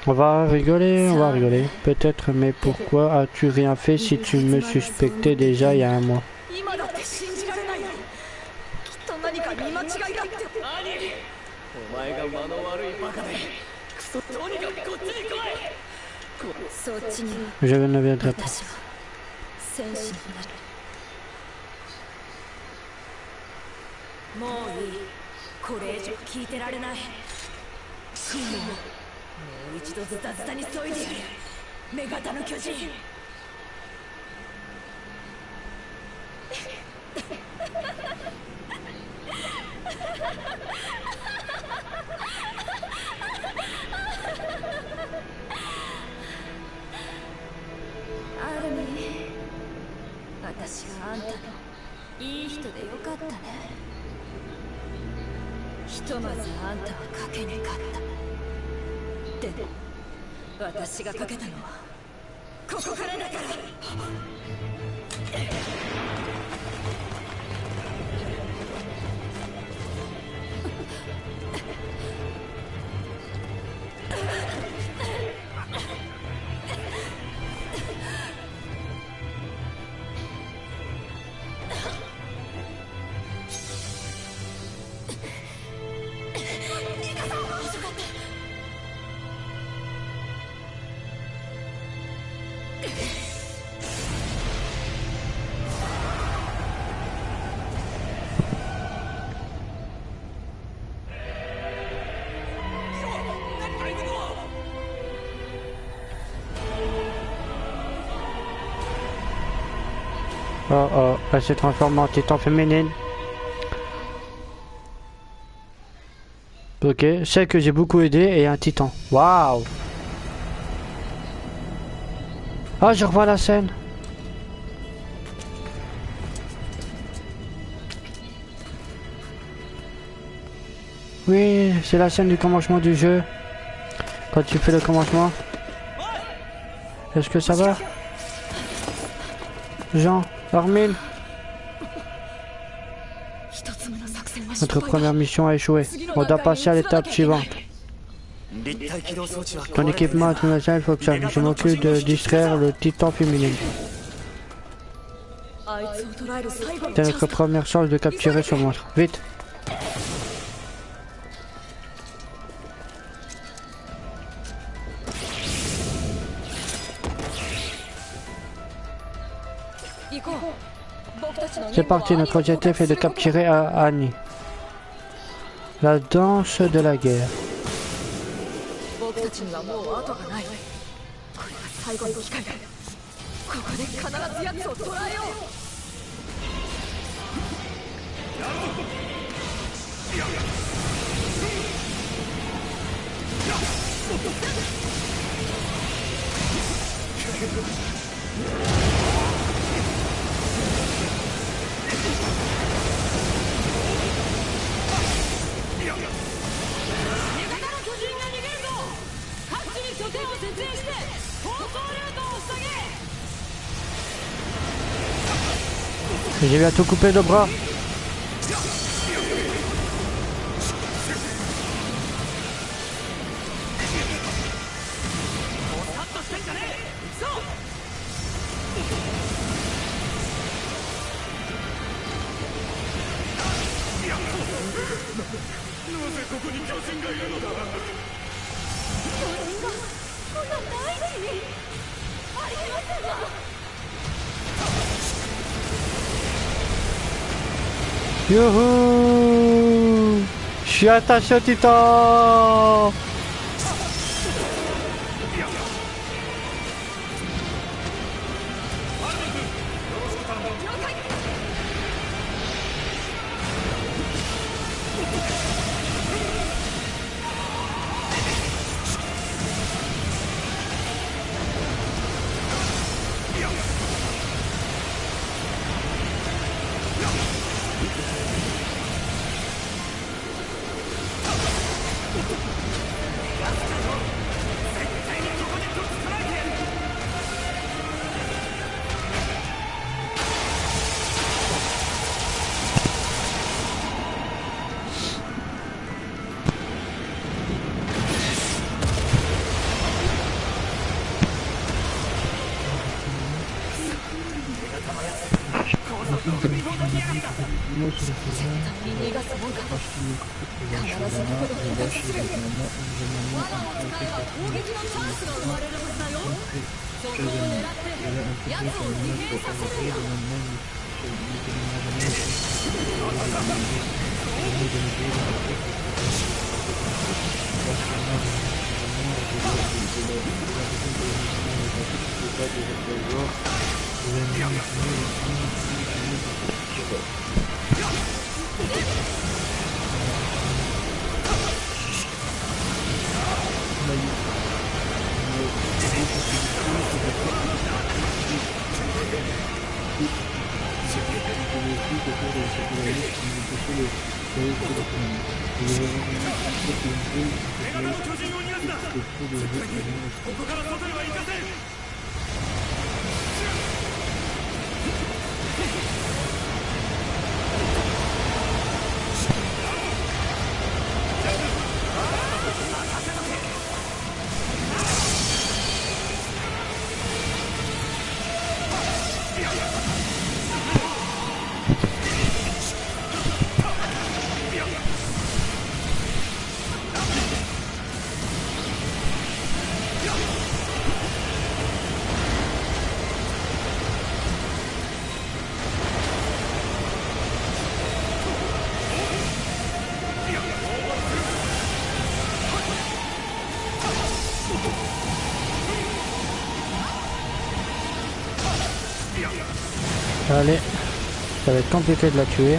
On va rigoler, peut-être, mais pourquoi as-tu rien fait si tu me suspectais déjà il y a un mois? Je ne viendrai pas. Oh, elle s'est transformée en titan féminine. Ok, celle que j'ai beaucoup aidé est un titan. Waouh! Ah, je revois la scène. Oui, c'est la scène du commencement du jeu. Quand tu fais le commencement. Est-ce que ça va? Jean, Armin. Notre première mission a échoué. On doit passer à l'étape suivante. Ton équipement international fonctionne. Je m'occupe de distraire le titan féminin. C'est notre première chance de capturer ce monstre. Vite! C'est parti, notre objectif est de capturer Annie. La danse de la guerre. J'ai bientôt coupé le bras. Youhou! Je suis attaché au titan! Allez, ça va être compliqué de la tuer.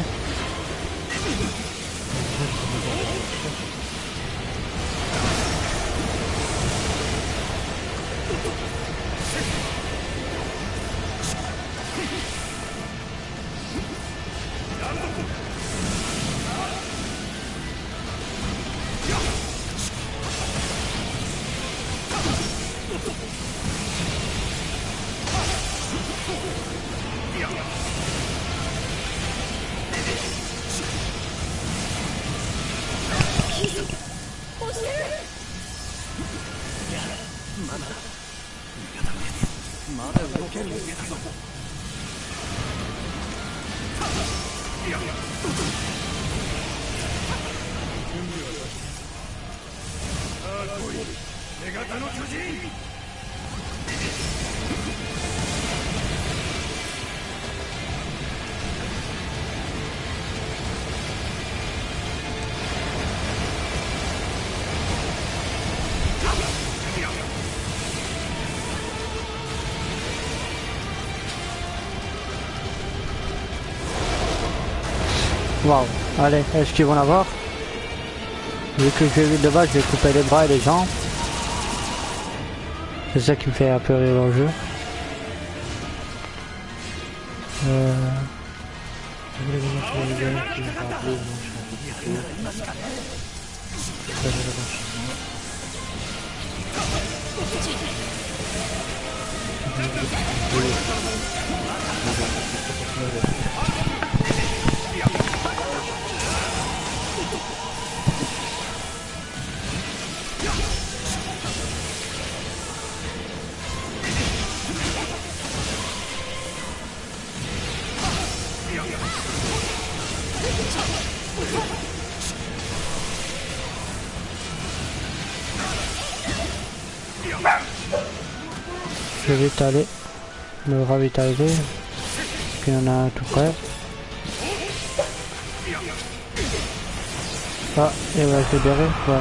Waouh, allez, est-ce qu'ils vont l'avoir? Vu que j'ai vu de base, je vais couper les bras et les jambes. C'est ça qui me fait un peu rire dans le jeu. Je vais vite aller me ravitailler. Puis on a un tout près. Ah, et ouais, je libéré. Ouais.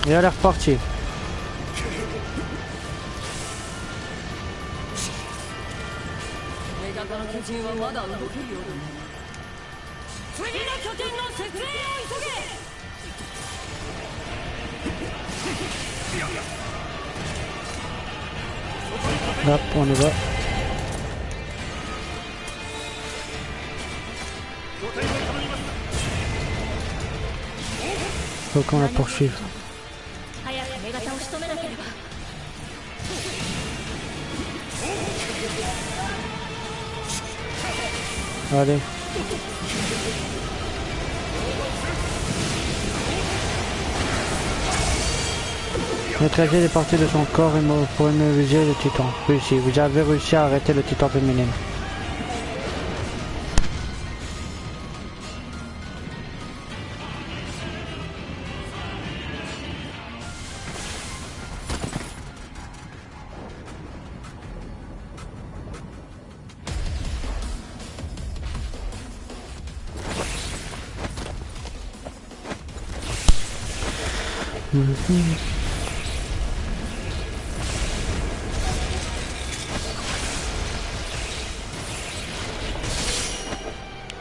Et elle est repartie. Hop, on y va. Faut qu'on la poursuive. Allez. Neutraliser les parties de son corps pour immobiliser le titan. Réussi. Vous avez réussi à arrêter le titan féminin.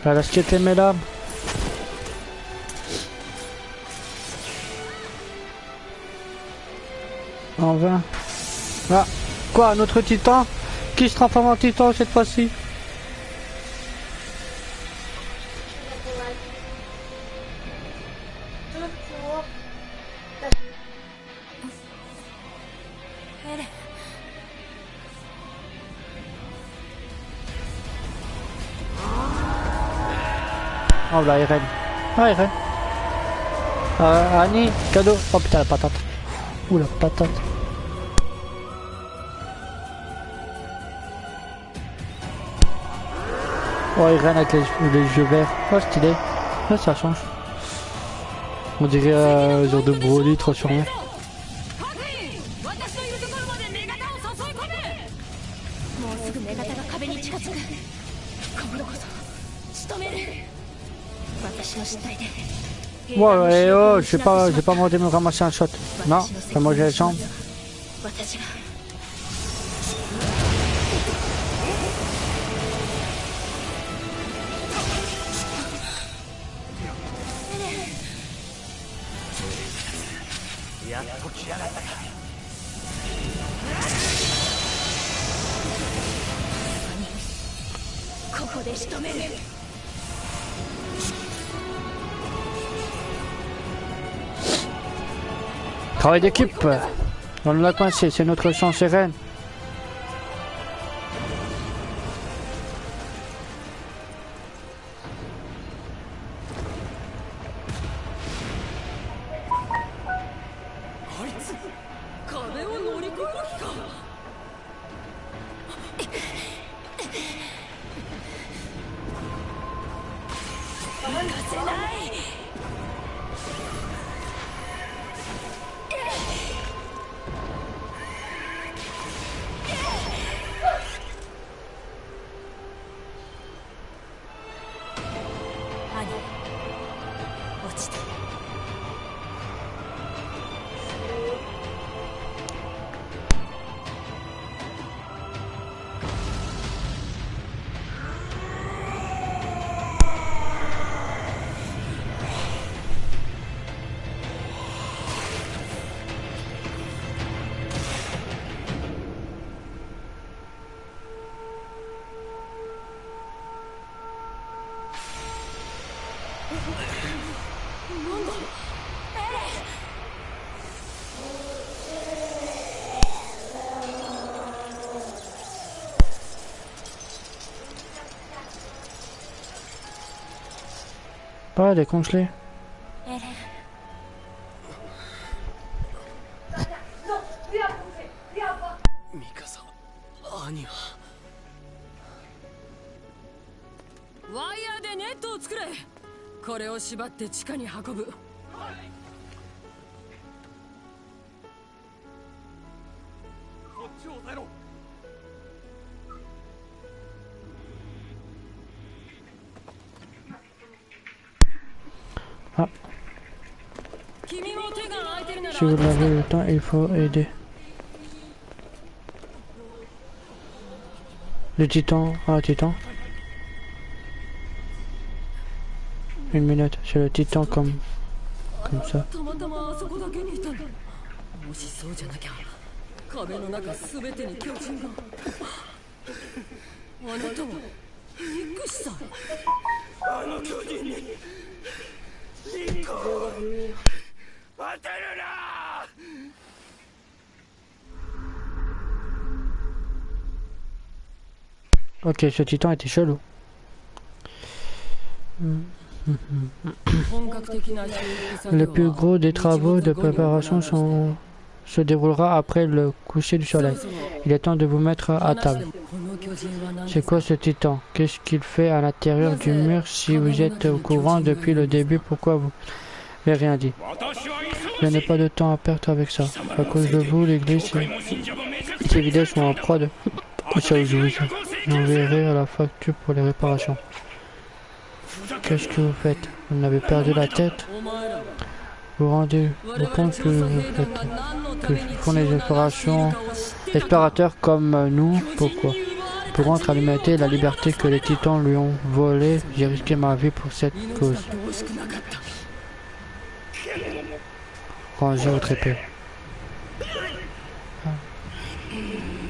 Voilà ce qui était mes lames. En vain. Ah, quoi, un autre titan? Qui se transforme en titan cette fois-ci? Oh là, Irène. Ah, Irène. Annie, cadeau. Oh putain, la patate. Ouh, la patate. Oh, Irène avec les yeux verts. Oh, stylé. Ah, ça change. On dirait genre de Broly transformé. Ouais, oh, j'ai pas demandé de me ramasser un shot. Non, ça m'a les jambes. Travail d'équipe. On l'a coincé, c'est notre chance Irène. Ah, des congelés. ミカサ、兄は。ワイヤーでネットを作れ。これを縛って地下に運ぶ。こっちを押さえろ。 Ah. Si vous avez le temps, il faut aider. Le titan. Ah, titan. Une minute, c'est le titan comme ça. Ok, ce titan était chelou. Le plus gros des travaux de préparation se déroulera après le coucher du soleil. Il est temps de vous mettre à table. C'est quoi ce titan? Qu'est-ce qu'il fait à l'intérieur du mur? Si vous êtes au courant depuis le début, pourquoi vous n'avez rien dit? Je n'ai pas de temps à perdre avec ça. À cause de vous, l'église et ses villages sont en proie de j'enverrai à la facture pour les réparations. Qu'est-ce que vous faites? Vous n'avez perdu la tête? Vous rendez-vous compte que vous font les explorateurs comme nous? Pourquoi? Pour entre alimenter la liberté que les titans lui ont volée, j'ai risqué ma vie pour cette cause. Rangez votre épée.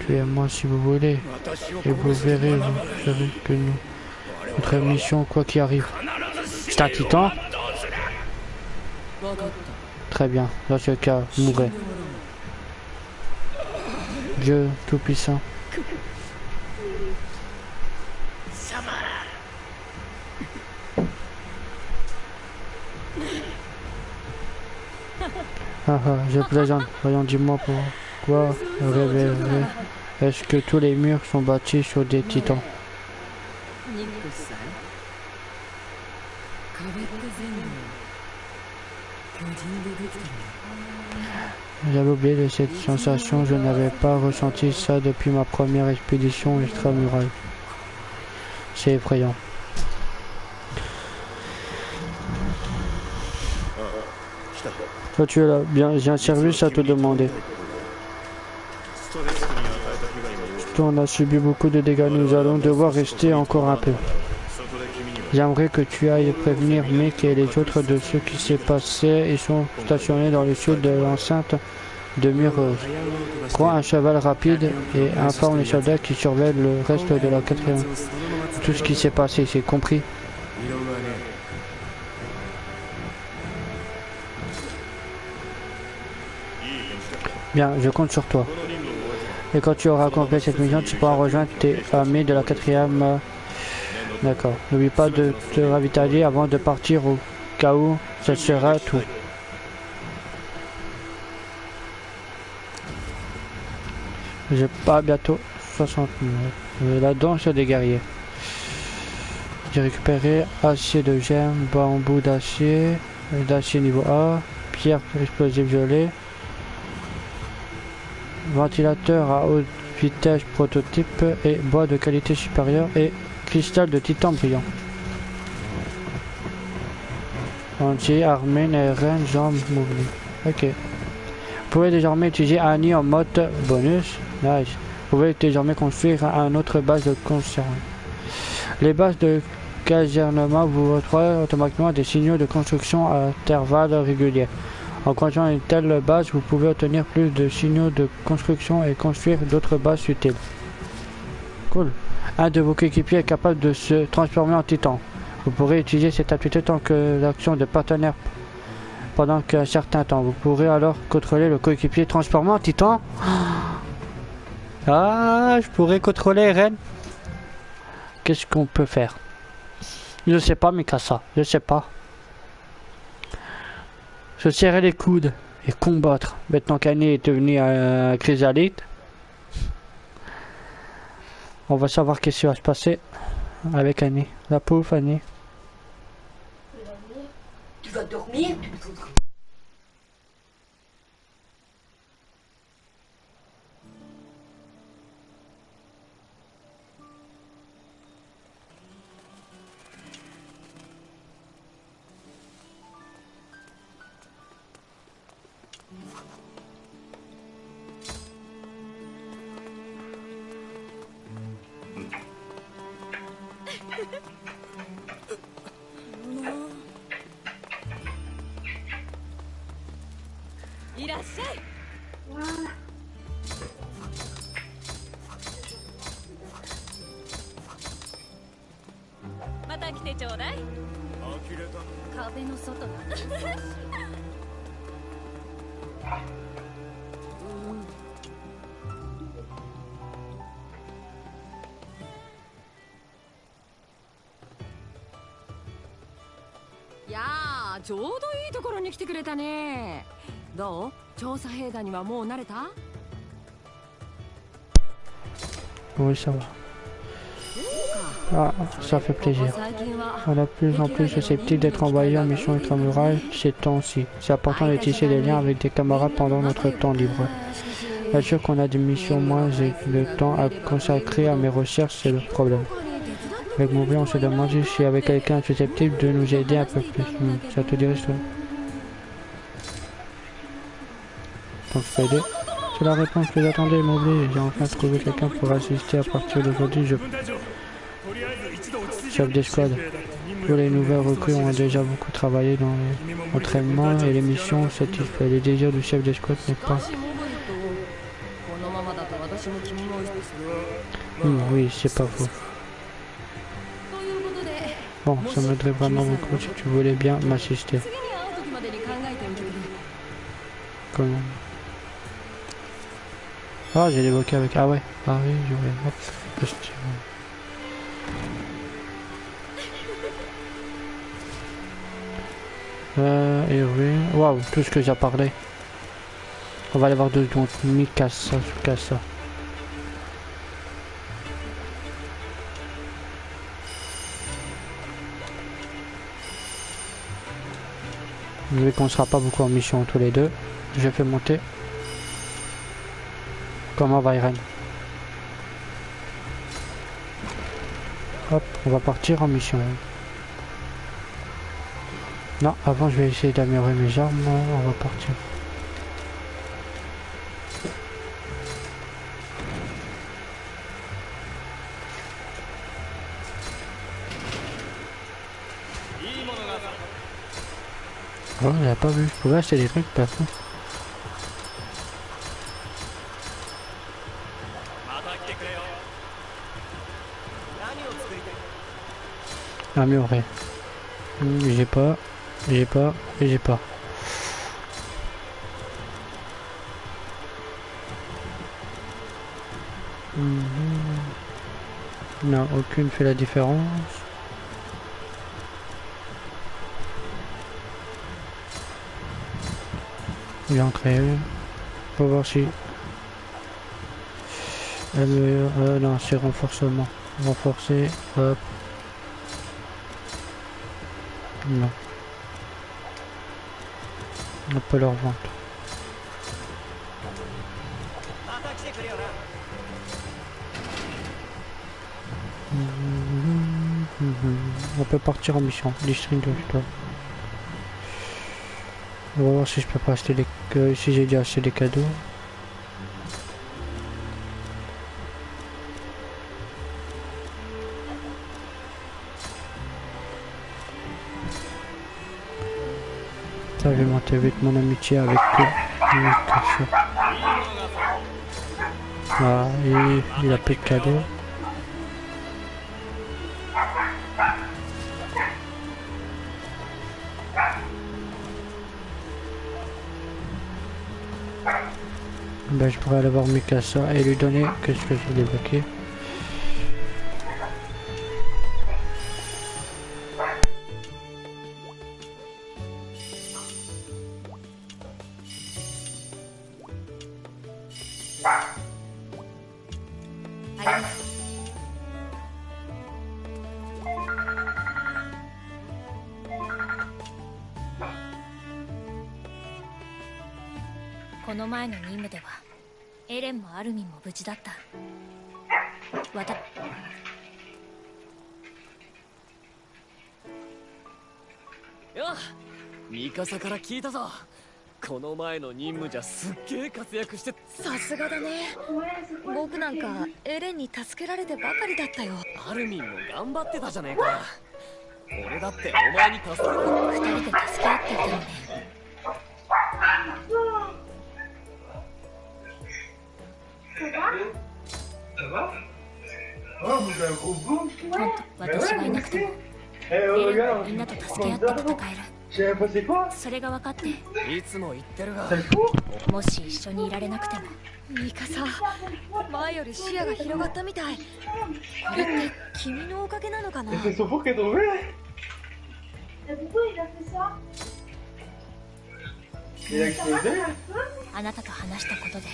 Tuez-moi si vous voulez, et vous verrez que notre mission, quoi qu'il arrive. C'est un titan? Très bien, dans ce cas, mourrez. Dieu Tout-Puissant. Je plaisante. Voyons, dis-moi pourquoi rêver. Est-ce que tous les murs sont bâtis sur des titans? J'avais oublié de cette sensation, je n'avais pas ressenti ça depuis ma première expédition extramurale. C'est effrayant. Toi tu es là, bien, j'ai un service à te demander. On a subi beaucoup de dégâts, nous allons devoir rester encore un peu. J'aimerais que tu ailles prévenir Mick et les autres de ce qui s'est passé. Ils sont stationnés dans le sud de l'enceinte de Murose. Prends un cheval rapide et informe les soldats qui surveillent le reste de la 4e. Tout ce qui s'est passé, c'est compris? Bien, je compte sur toi. Et quand tu auras accompli cette mission, tu pourras rejoindre tes amis de la 4e. D'accord. N'oublie pas de te ravitailler avant de partir au cas où ce sera tout. J'ai pas bientôt 60 minutes. La danse des guerriers. J'ai récupéré acier de gemme, bambou d'acier niveau A, pierre explosive violet, ventilateur à haute vitesse prototype et bois de qualité supérieure et cristal de titan brillant. Entier, armée, RN, jambes, mouvement. Ok. Vous pouvez désormais utiliser Annie en mode bonus. Nice. Vous pouvez désormais construire une autre base de concern. Les bases de casernement vous retrouvent automatiquement des signaux de construction à intervalles réguliers. En construisant une telle base, vous pouvez obtenir plus de signaux de construction et construire d'autres bases utiles. Cool. Un de vos coéquipiers est capable de se transformer en titan. Vous pourrez utiliser cette aptitude tant que l'action de partenaire pendant qu'un certain temps. Vous pourrez alors contrôler le coéquipier transformé en titan. Ah, je pourrais contrôler Ren. Qu'est-ce qu'on peut faire? Je sais pas, Mikasa. Je sais pas. Se serrer les coudes et combattre. Maintenant qu'Annie est devenue chrysalide, on va savoir qu'est-ce qui va se passer avec Annie. La pauvre Annie. Tu vas dormir.いやー、ちょうどいいところに来てくれたね。どう？調査兵団にはもう慣れた？ Oui, ça va. Ah, ça fait plaisir. On a de plus en plus susceptible d'être envoyé en mission extramurale ces temps-ci. C'est important de tisser des liens avec des camarades pendant notre temps libre. Bien sûr qu'on a des missions moins et le temps à consacrer à mes recherches, c'est le problème. Avec Mowgli, on se demande si avec quelqu'un susceptible de nous aider un peu plus. Ça te dirait ça? Donc je peux aider. C'est la réponse que j'attendais, Mowgli. J'ai enfin trouvé quelqu'un pour assister à partir d'aujourd'hui. Chef d'escouade. Tous les nouvelles recrues ont déjà beaucoup travaillé dans l'entraînement et les missions satisfait. Les désirs du chef d'escouade n'est pas... oui, c'est pas faux. Bon, ça m'aiderait vraiment beaucoup si tu voulais bien m'assister. Comment? Ah, j'ai évoqué avec... Ah ouais, ah oui, j'aurais... Hop, costume. Et oui... Waouh, tout ce que j'ai parlé. On va aller voir deux secondes. Mikasa, Tsukasa. Vu qu'on sera pas beaucoup en mission tous les deux, je fais monter. Comment va Irene? Hop, on va partir en mission. Non, avant je vais essayer d'améliorer mes armes, on va partir. Oh, il a pas vu, je pouvais acheter des trucs partout. Améliorer. J'ai pas, et j'ai pas. Non, aucune fait la différence. J'ai en créé une. Faut voir si... non, c'est renforcement. Renforcer, hop. Non. On peut leur vendre. On peut partir en mission. District de toi. On va voir si je peux pas acheter des... si j'ai déjà acheté des cadeaux. Ça, je vais monter vite mon amitié avec Mikasa. Ah, et il a plus de cadeaux. Ben, je pourrais aller voir Mikasa et lui donner qu'est-ce que je vais débloquer. この前の任務ではエレンもアルミンも無事だった。よっ、ミカサから聞いたぞ。この前の任務じゃすっげえ活躍して。さすがだね。僕なんかエレンに助けられてばかりだったよ。アルミンも頑張ってたじゃねえか。俺だってお前に助けられて。2人で助け合っていたのね。本当、私がいなくてもエレンはみんなと助け合って戦える。それが分かって。いつも言ってるが、もし一緒にいられなくても。ミカサ、前より視野が広がったみたい。これって君のおかげなのかな。あなたと話したことで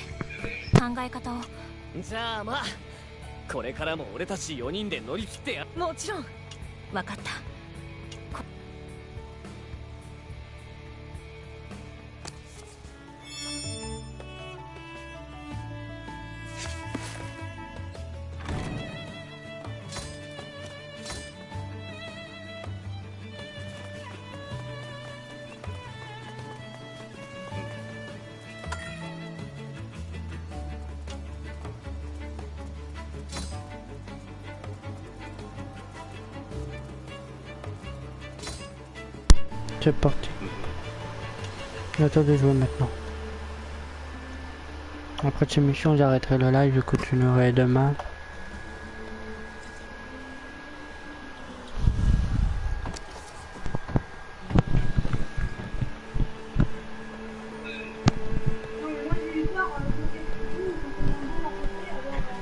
考え方を。じゃあまあこれからも俺たち4人で乗り切ってや。もちろん。分かった。C'est parti. Il est temps de jouer maintenant. Après cette mission, j'arrêterai le live, je continuerai demain.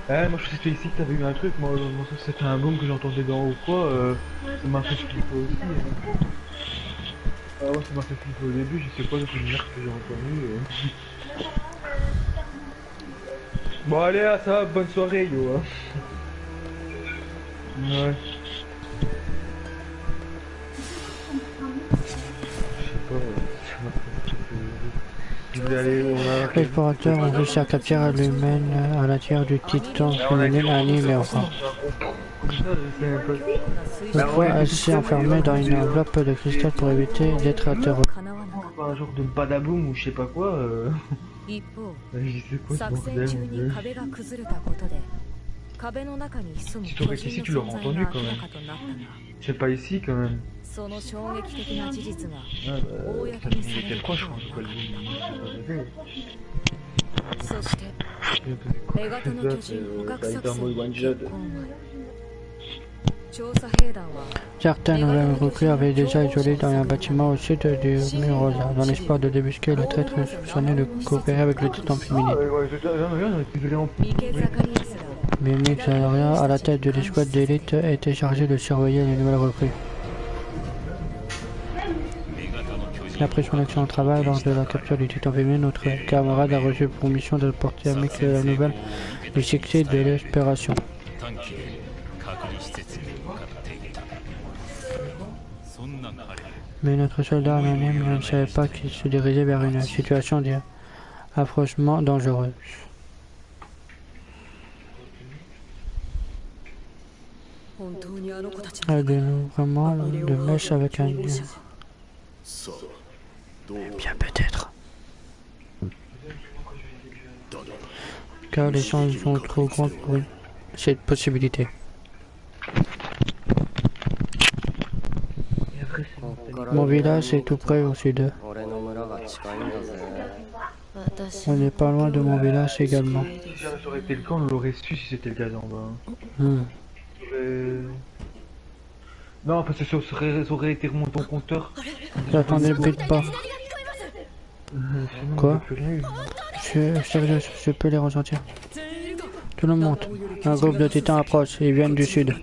Moi je sais ici que t'avais eu un truc, moi c'était un boom que j'entendais dans ou quoi, ça m'a fait flipper aussi. Ah ouais, ça m'a fait flipper au début, je sais pas le premier que j'ai entendu. Bon allez, ça va, bonne soirée yo. Ouais. L'explorateur a réussi à capturer l'humaine à l'intérieur du titan féminin animé enfin. Le poids est assez enfermé dans une enveloppe de cristal pour éviter d'être interrompu. Un genre de badaboum ou je sais pas quoi. Je sais quoi ce bordel. Si t'aurais été ici, tu l'aurais entendu quand même. C'est pas ici quand même. Ah bah, il était proche, je crois, je crois le boom. Certains nouvelles recrues avaient déjà isolé dans un bâtiment au sud du mur Rosa, dans l'espoir de débusquer le traître soupçonné de coopérer avec le titan féminin. Mimi Xanaria, à la tête de l'escouade d'élite, était chargé de surveiller les nouvelles recrues. Après son excellent travail lors de la capture du titan féminin, notre camarade a reçu pour mission de porter à Mick la nouvelle du succès de l'opération. Mais notre soldat anonyme ne savait pas qu'il se dirigeait vers une situation d'affrontement dangereuse. Aidez-nous vraiment de mèche avec un dieu. Bien peut-être. Car les chances sont trop grandes pour cette possibilité. Mon village est tout près au sud. On n'est pas loin de mon village également. Si ça aurait été le cas, on l'aurait su si c'était le gaz en bas. Non, parce que ça aurait été remonté au compteur. J'attendais le bruit de pas. Quoi? Je peux les ressentir. Tout le monde. Un groupe de titans approche. Ils viennent du sud.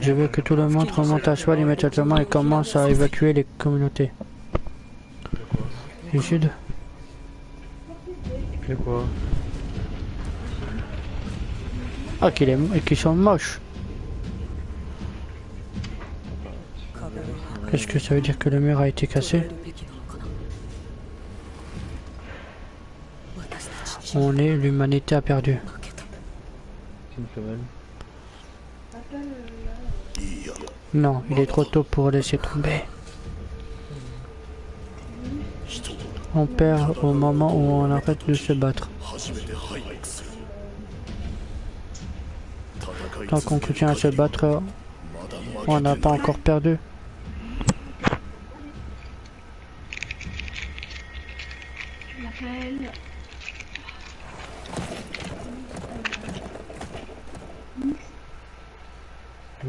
Je veux que tout le monde remonte à cheval immédiatement et commence à évacuer les communautés. Du sud? C'est quoi? Ah, qu'ils sont moches. Est-ce que ça veut dire que le mur a été cassé? L'humanité a perdu. C'est une femelle. Non, il est trop tôt pour laisser tomber. On perd au moment où on arrête de se battre. Tant qu'on continue à se battre, on n'a pas encore perdu.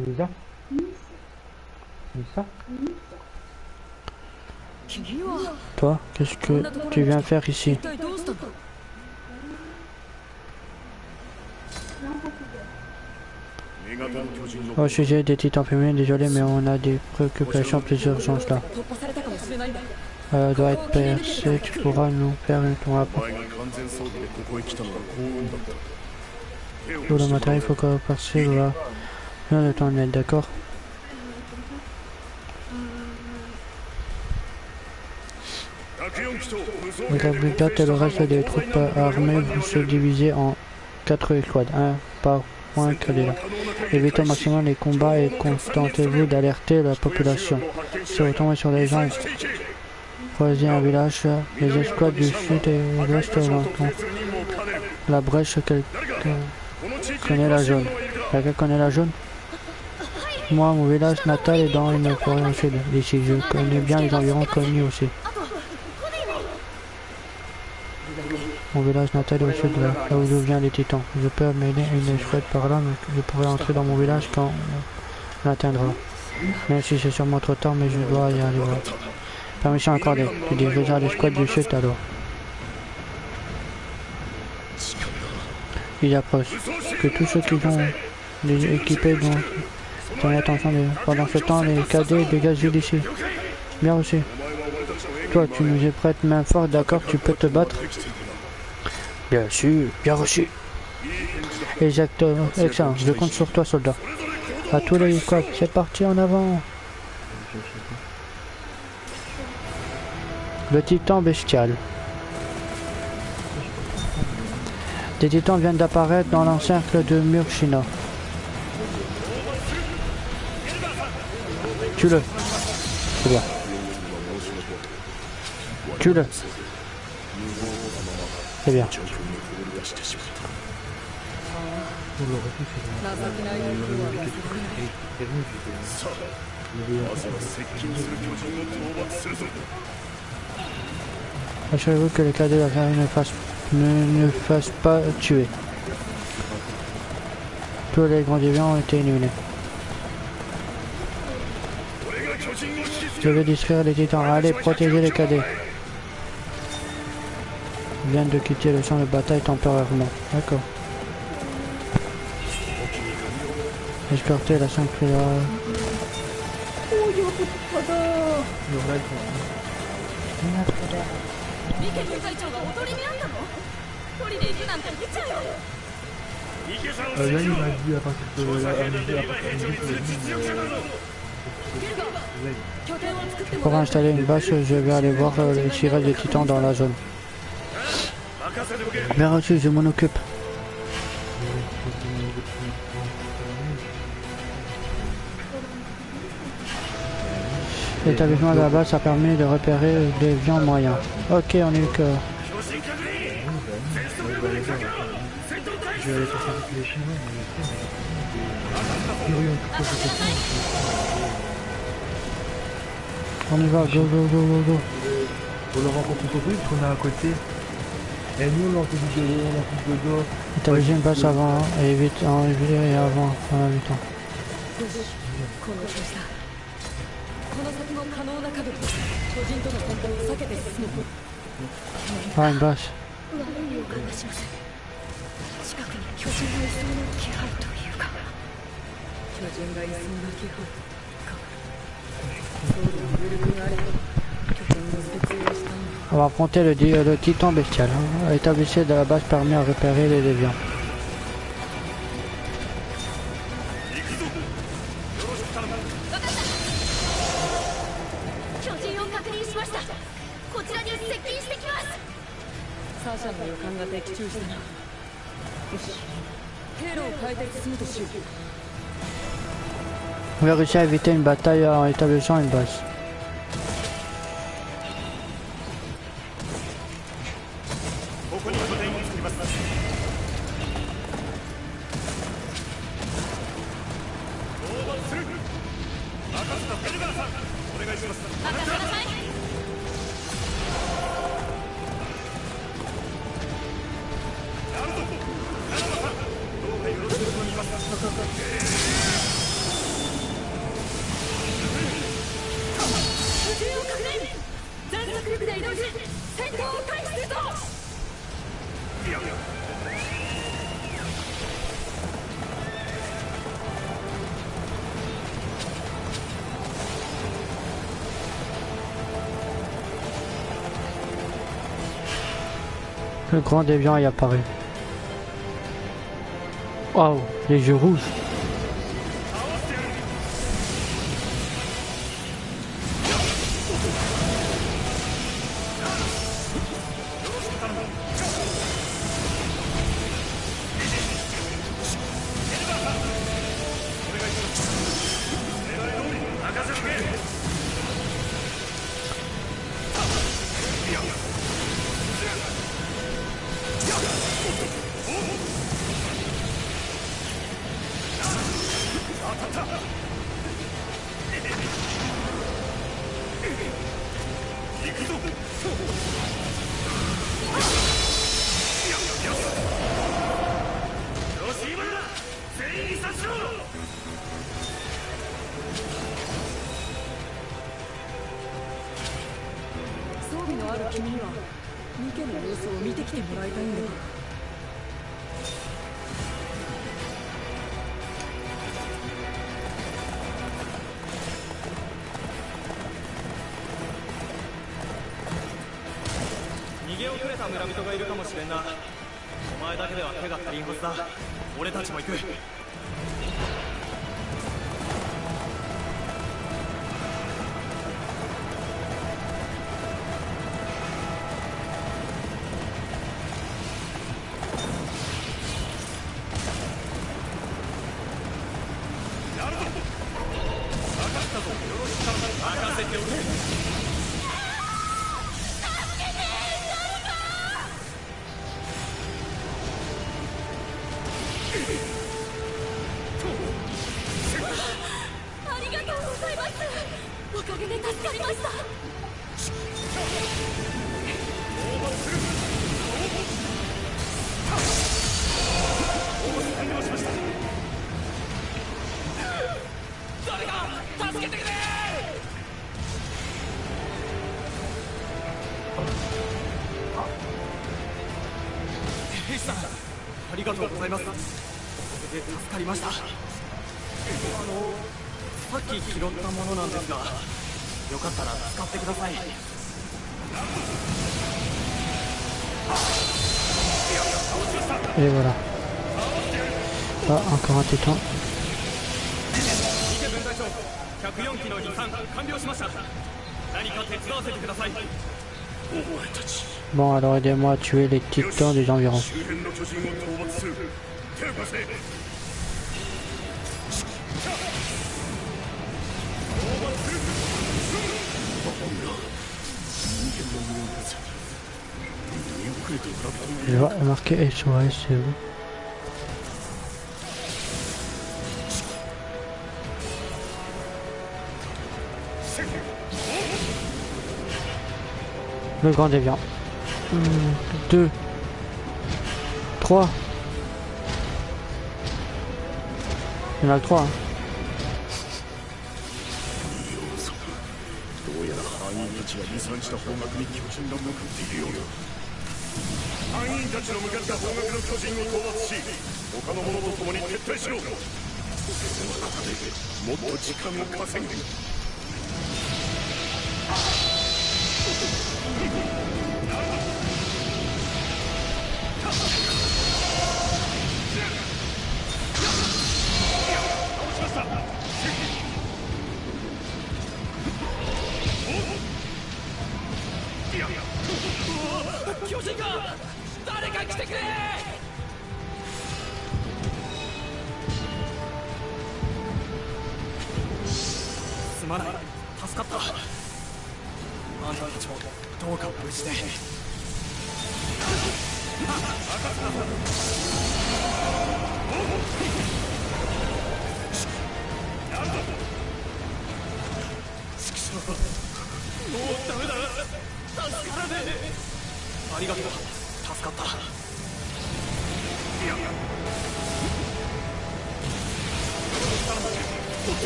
Lisa? Lisa? Toi, qu'est-ce que tu viens faire ici? Au sujet des titans féminins, désolé, mais on a des préoccupations plus urgentes là. Doit être percé, tu pourras nous faire ton rapport. Pour le matériel, il faut que passer là. Bien de temps net, d'accord? La brigade et le reste des troupes armées, vous se divisez en 4 escouades, un par point cadet. Évitez au maximum les combats et contentez-vous d'alerter la population. Si vous tombez sur les gens, choisissez un village. Les escouades du sud et de l'est l'entendent. La brèche, quelqu'un connaît la jaune. Quelqu'un connaît la jaune? Moi, mon village natal est dans une forêt au sud. D'ici, je connais bien les environs connus aussi. Mon village natal est au sud, là où viennent les titans. Je peux amener une escouade par là, mais je pourrai entrer dans mon village quand on l'atteindra. Même si c'est sûrement trop tard, mais je dois y aller voir. Permission accordée. Tu dirigeras l'escouade du sud alors. Il approche. Que tous ceux qui sont équipés dont attention. Pendant ce temps, les cadets dégagent d'ici. Bien reçu. Toi, tu nous es prête main forte, d'accord? Tu peux te battre? Bien sûr, bien reçu. Exactement, excellent. Je compte sur toi, soldat. À tous les squads, c'est parti en avant. Le titan bestial. Des titans viennent d'apparaître dans l'encercle de Murshina. Tue-le. C'est bien. Tue-le. C'est bien. Assurez-vous que les cadets de la famille ne fassent pas tuer. Tous les grands déviants ont été éliminés. Je vais distraire les titans. Allez, protéger les cadets. Ils viennent de quitter le champ de bataille temporairement. D'accord. Escorter la sanctuaire. Là, il m'a dit à partir de là, Pour installer une bâche, je vais aller voir les sirènes des titans dans la zone. Bien reçu, je m'en occupe. L'établissement de la base a permis de repérer des viandes moyens. Ok, on est que... Je vais aller sur les Chinois, On y va, go, go, go, go, go. On le rencontre tout de suite, on est à côté. Et nous, on a fait du dos. Établir une base avant, hein, et vite, et avant, en même temps. Ah, une base. On va affronter le titan bestial. Hein. Établissement de la base permet à repérer les déviants. サーシャの予感が的中したな。よし、経路を変えて進むとしよう。On va réussir à éviter une bataille en établissant une base. Le grand déviant y apparaît. Waouh, les yeux rouges. Et voilà. Ah, encore un titan. Bon, alors aidez-moi à tuer les titans des environs. Je vois marqué SOS, c'est où? Le grand déviant. 2, 3. Il y en a que 3. Hein. まない。助かった。あんたたちもどうか無事で。もうダメだ。助からねえ。ありがとう。助かった。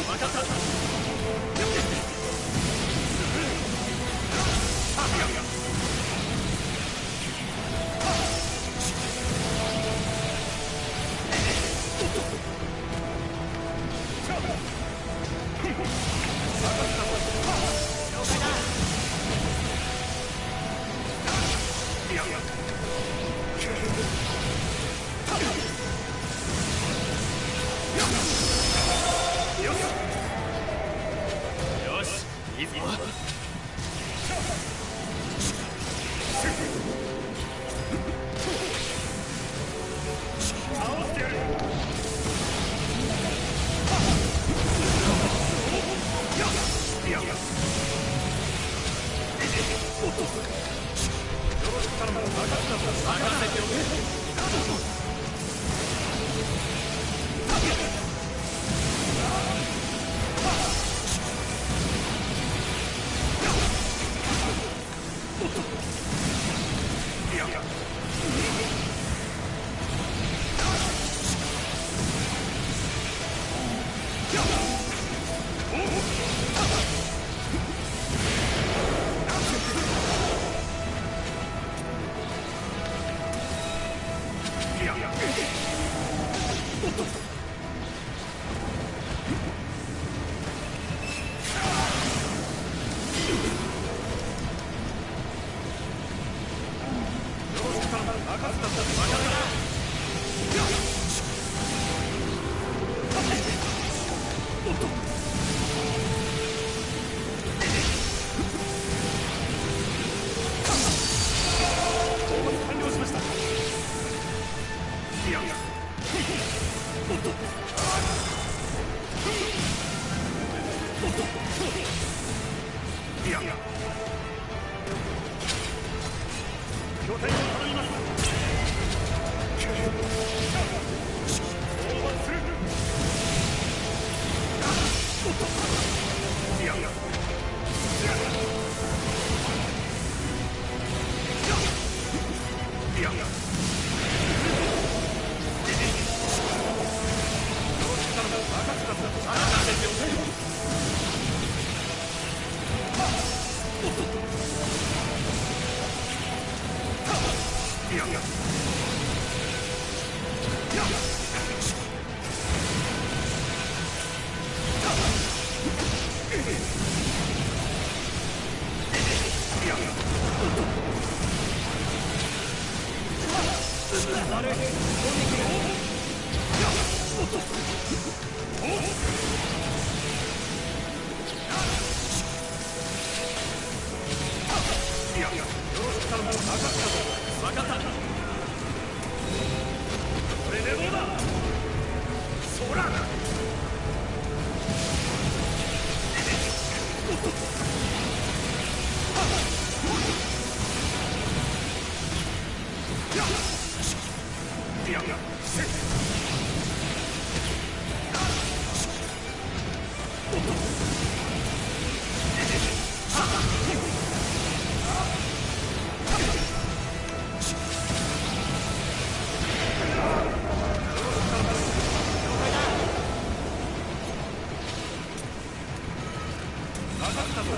分かった。よし、いいぞ。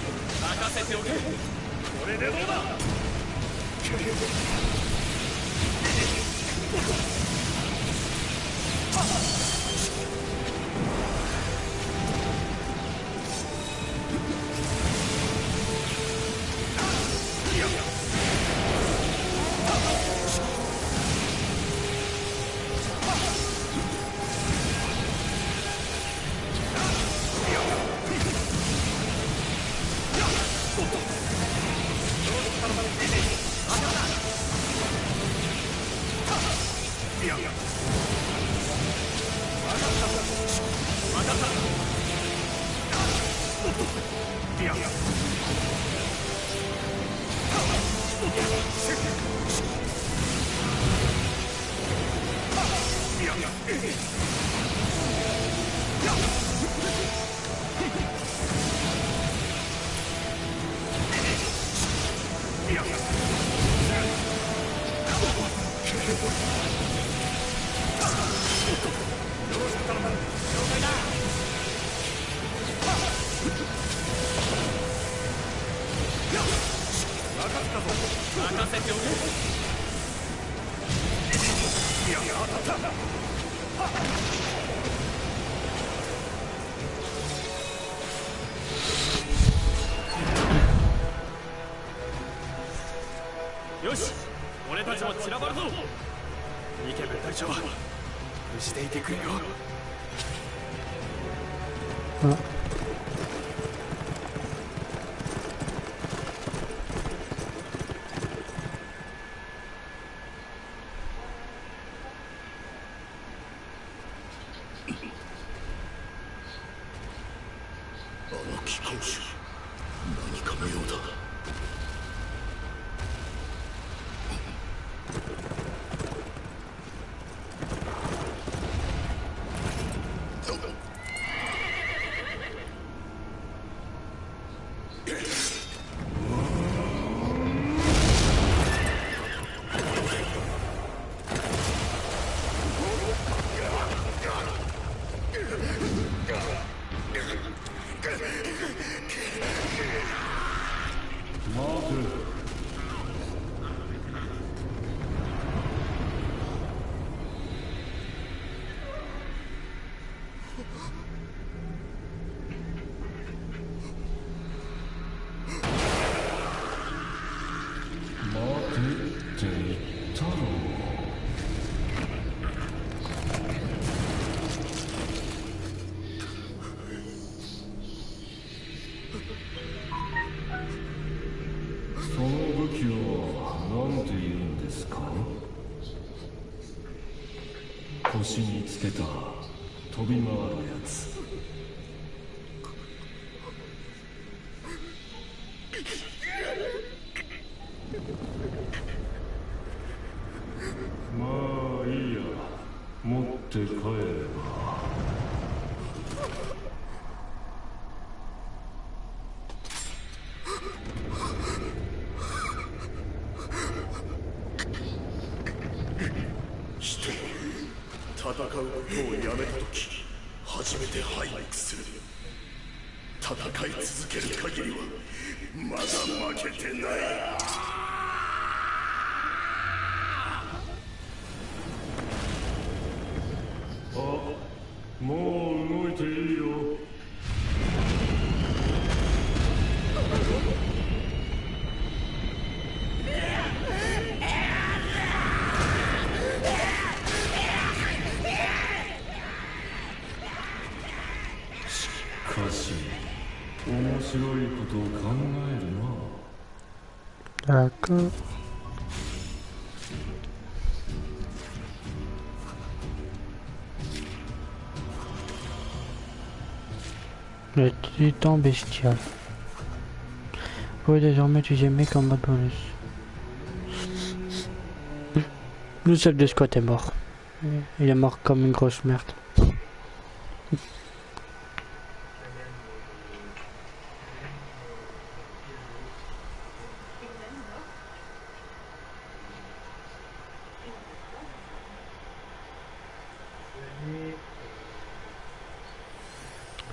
任せておけ。これでどうだ。よし、俺たちも散らばるぞ。ニケベ隊長、無事でいてくれよ。機関士、何かのようだ。その武器を何て言うんですか？腰につけた飛び回るやつ。まあいいや、持って帰れば。戦うことをやめたとき、初めて敗北する。戦い続ける限りはまだ負けてない。あ、もう動いていいよ。しかし面白いことを考えるな。D'accord. Le titan bestial. Vous pouvez désormais utiliser mec en mode bonus. Le chef de squat est mort. Il est mort comme une grosse merde.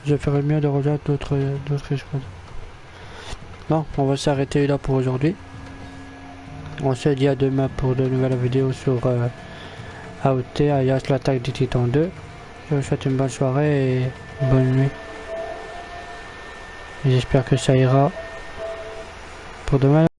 Je ferais mieux de rejoindre d'autres escouades. Bon, on va s'arrêter là pour aujourd'hui. On se dit à demain pour de nouvelles vidéos sur AOT, alias l'attaque des Titans 2. Je vous souhaite une bonne soirée et une bonne nuit. J'espère que ça ira pour demain.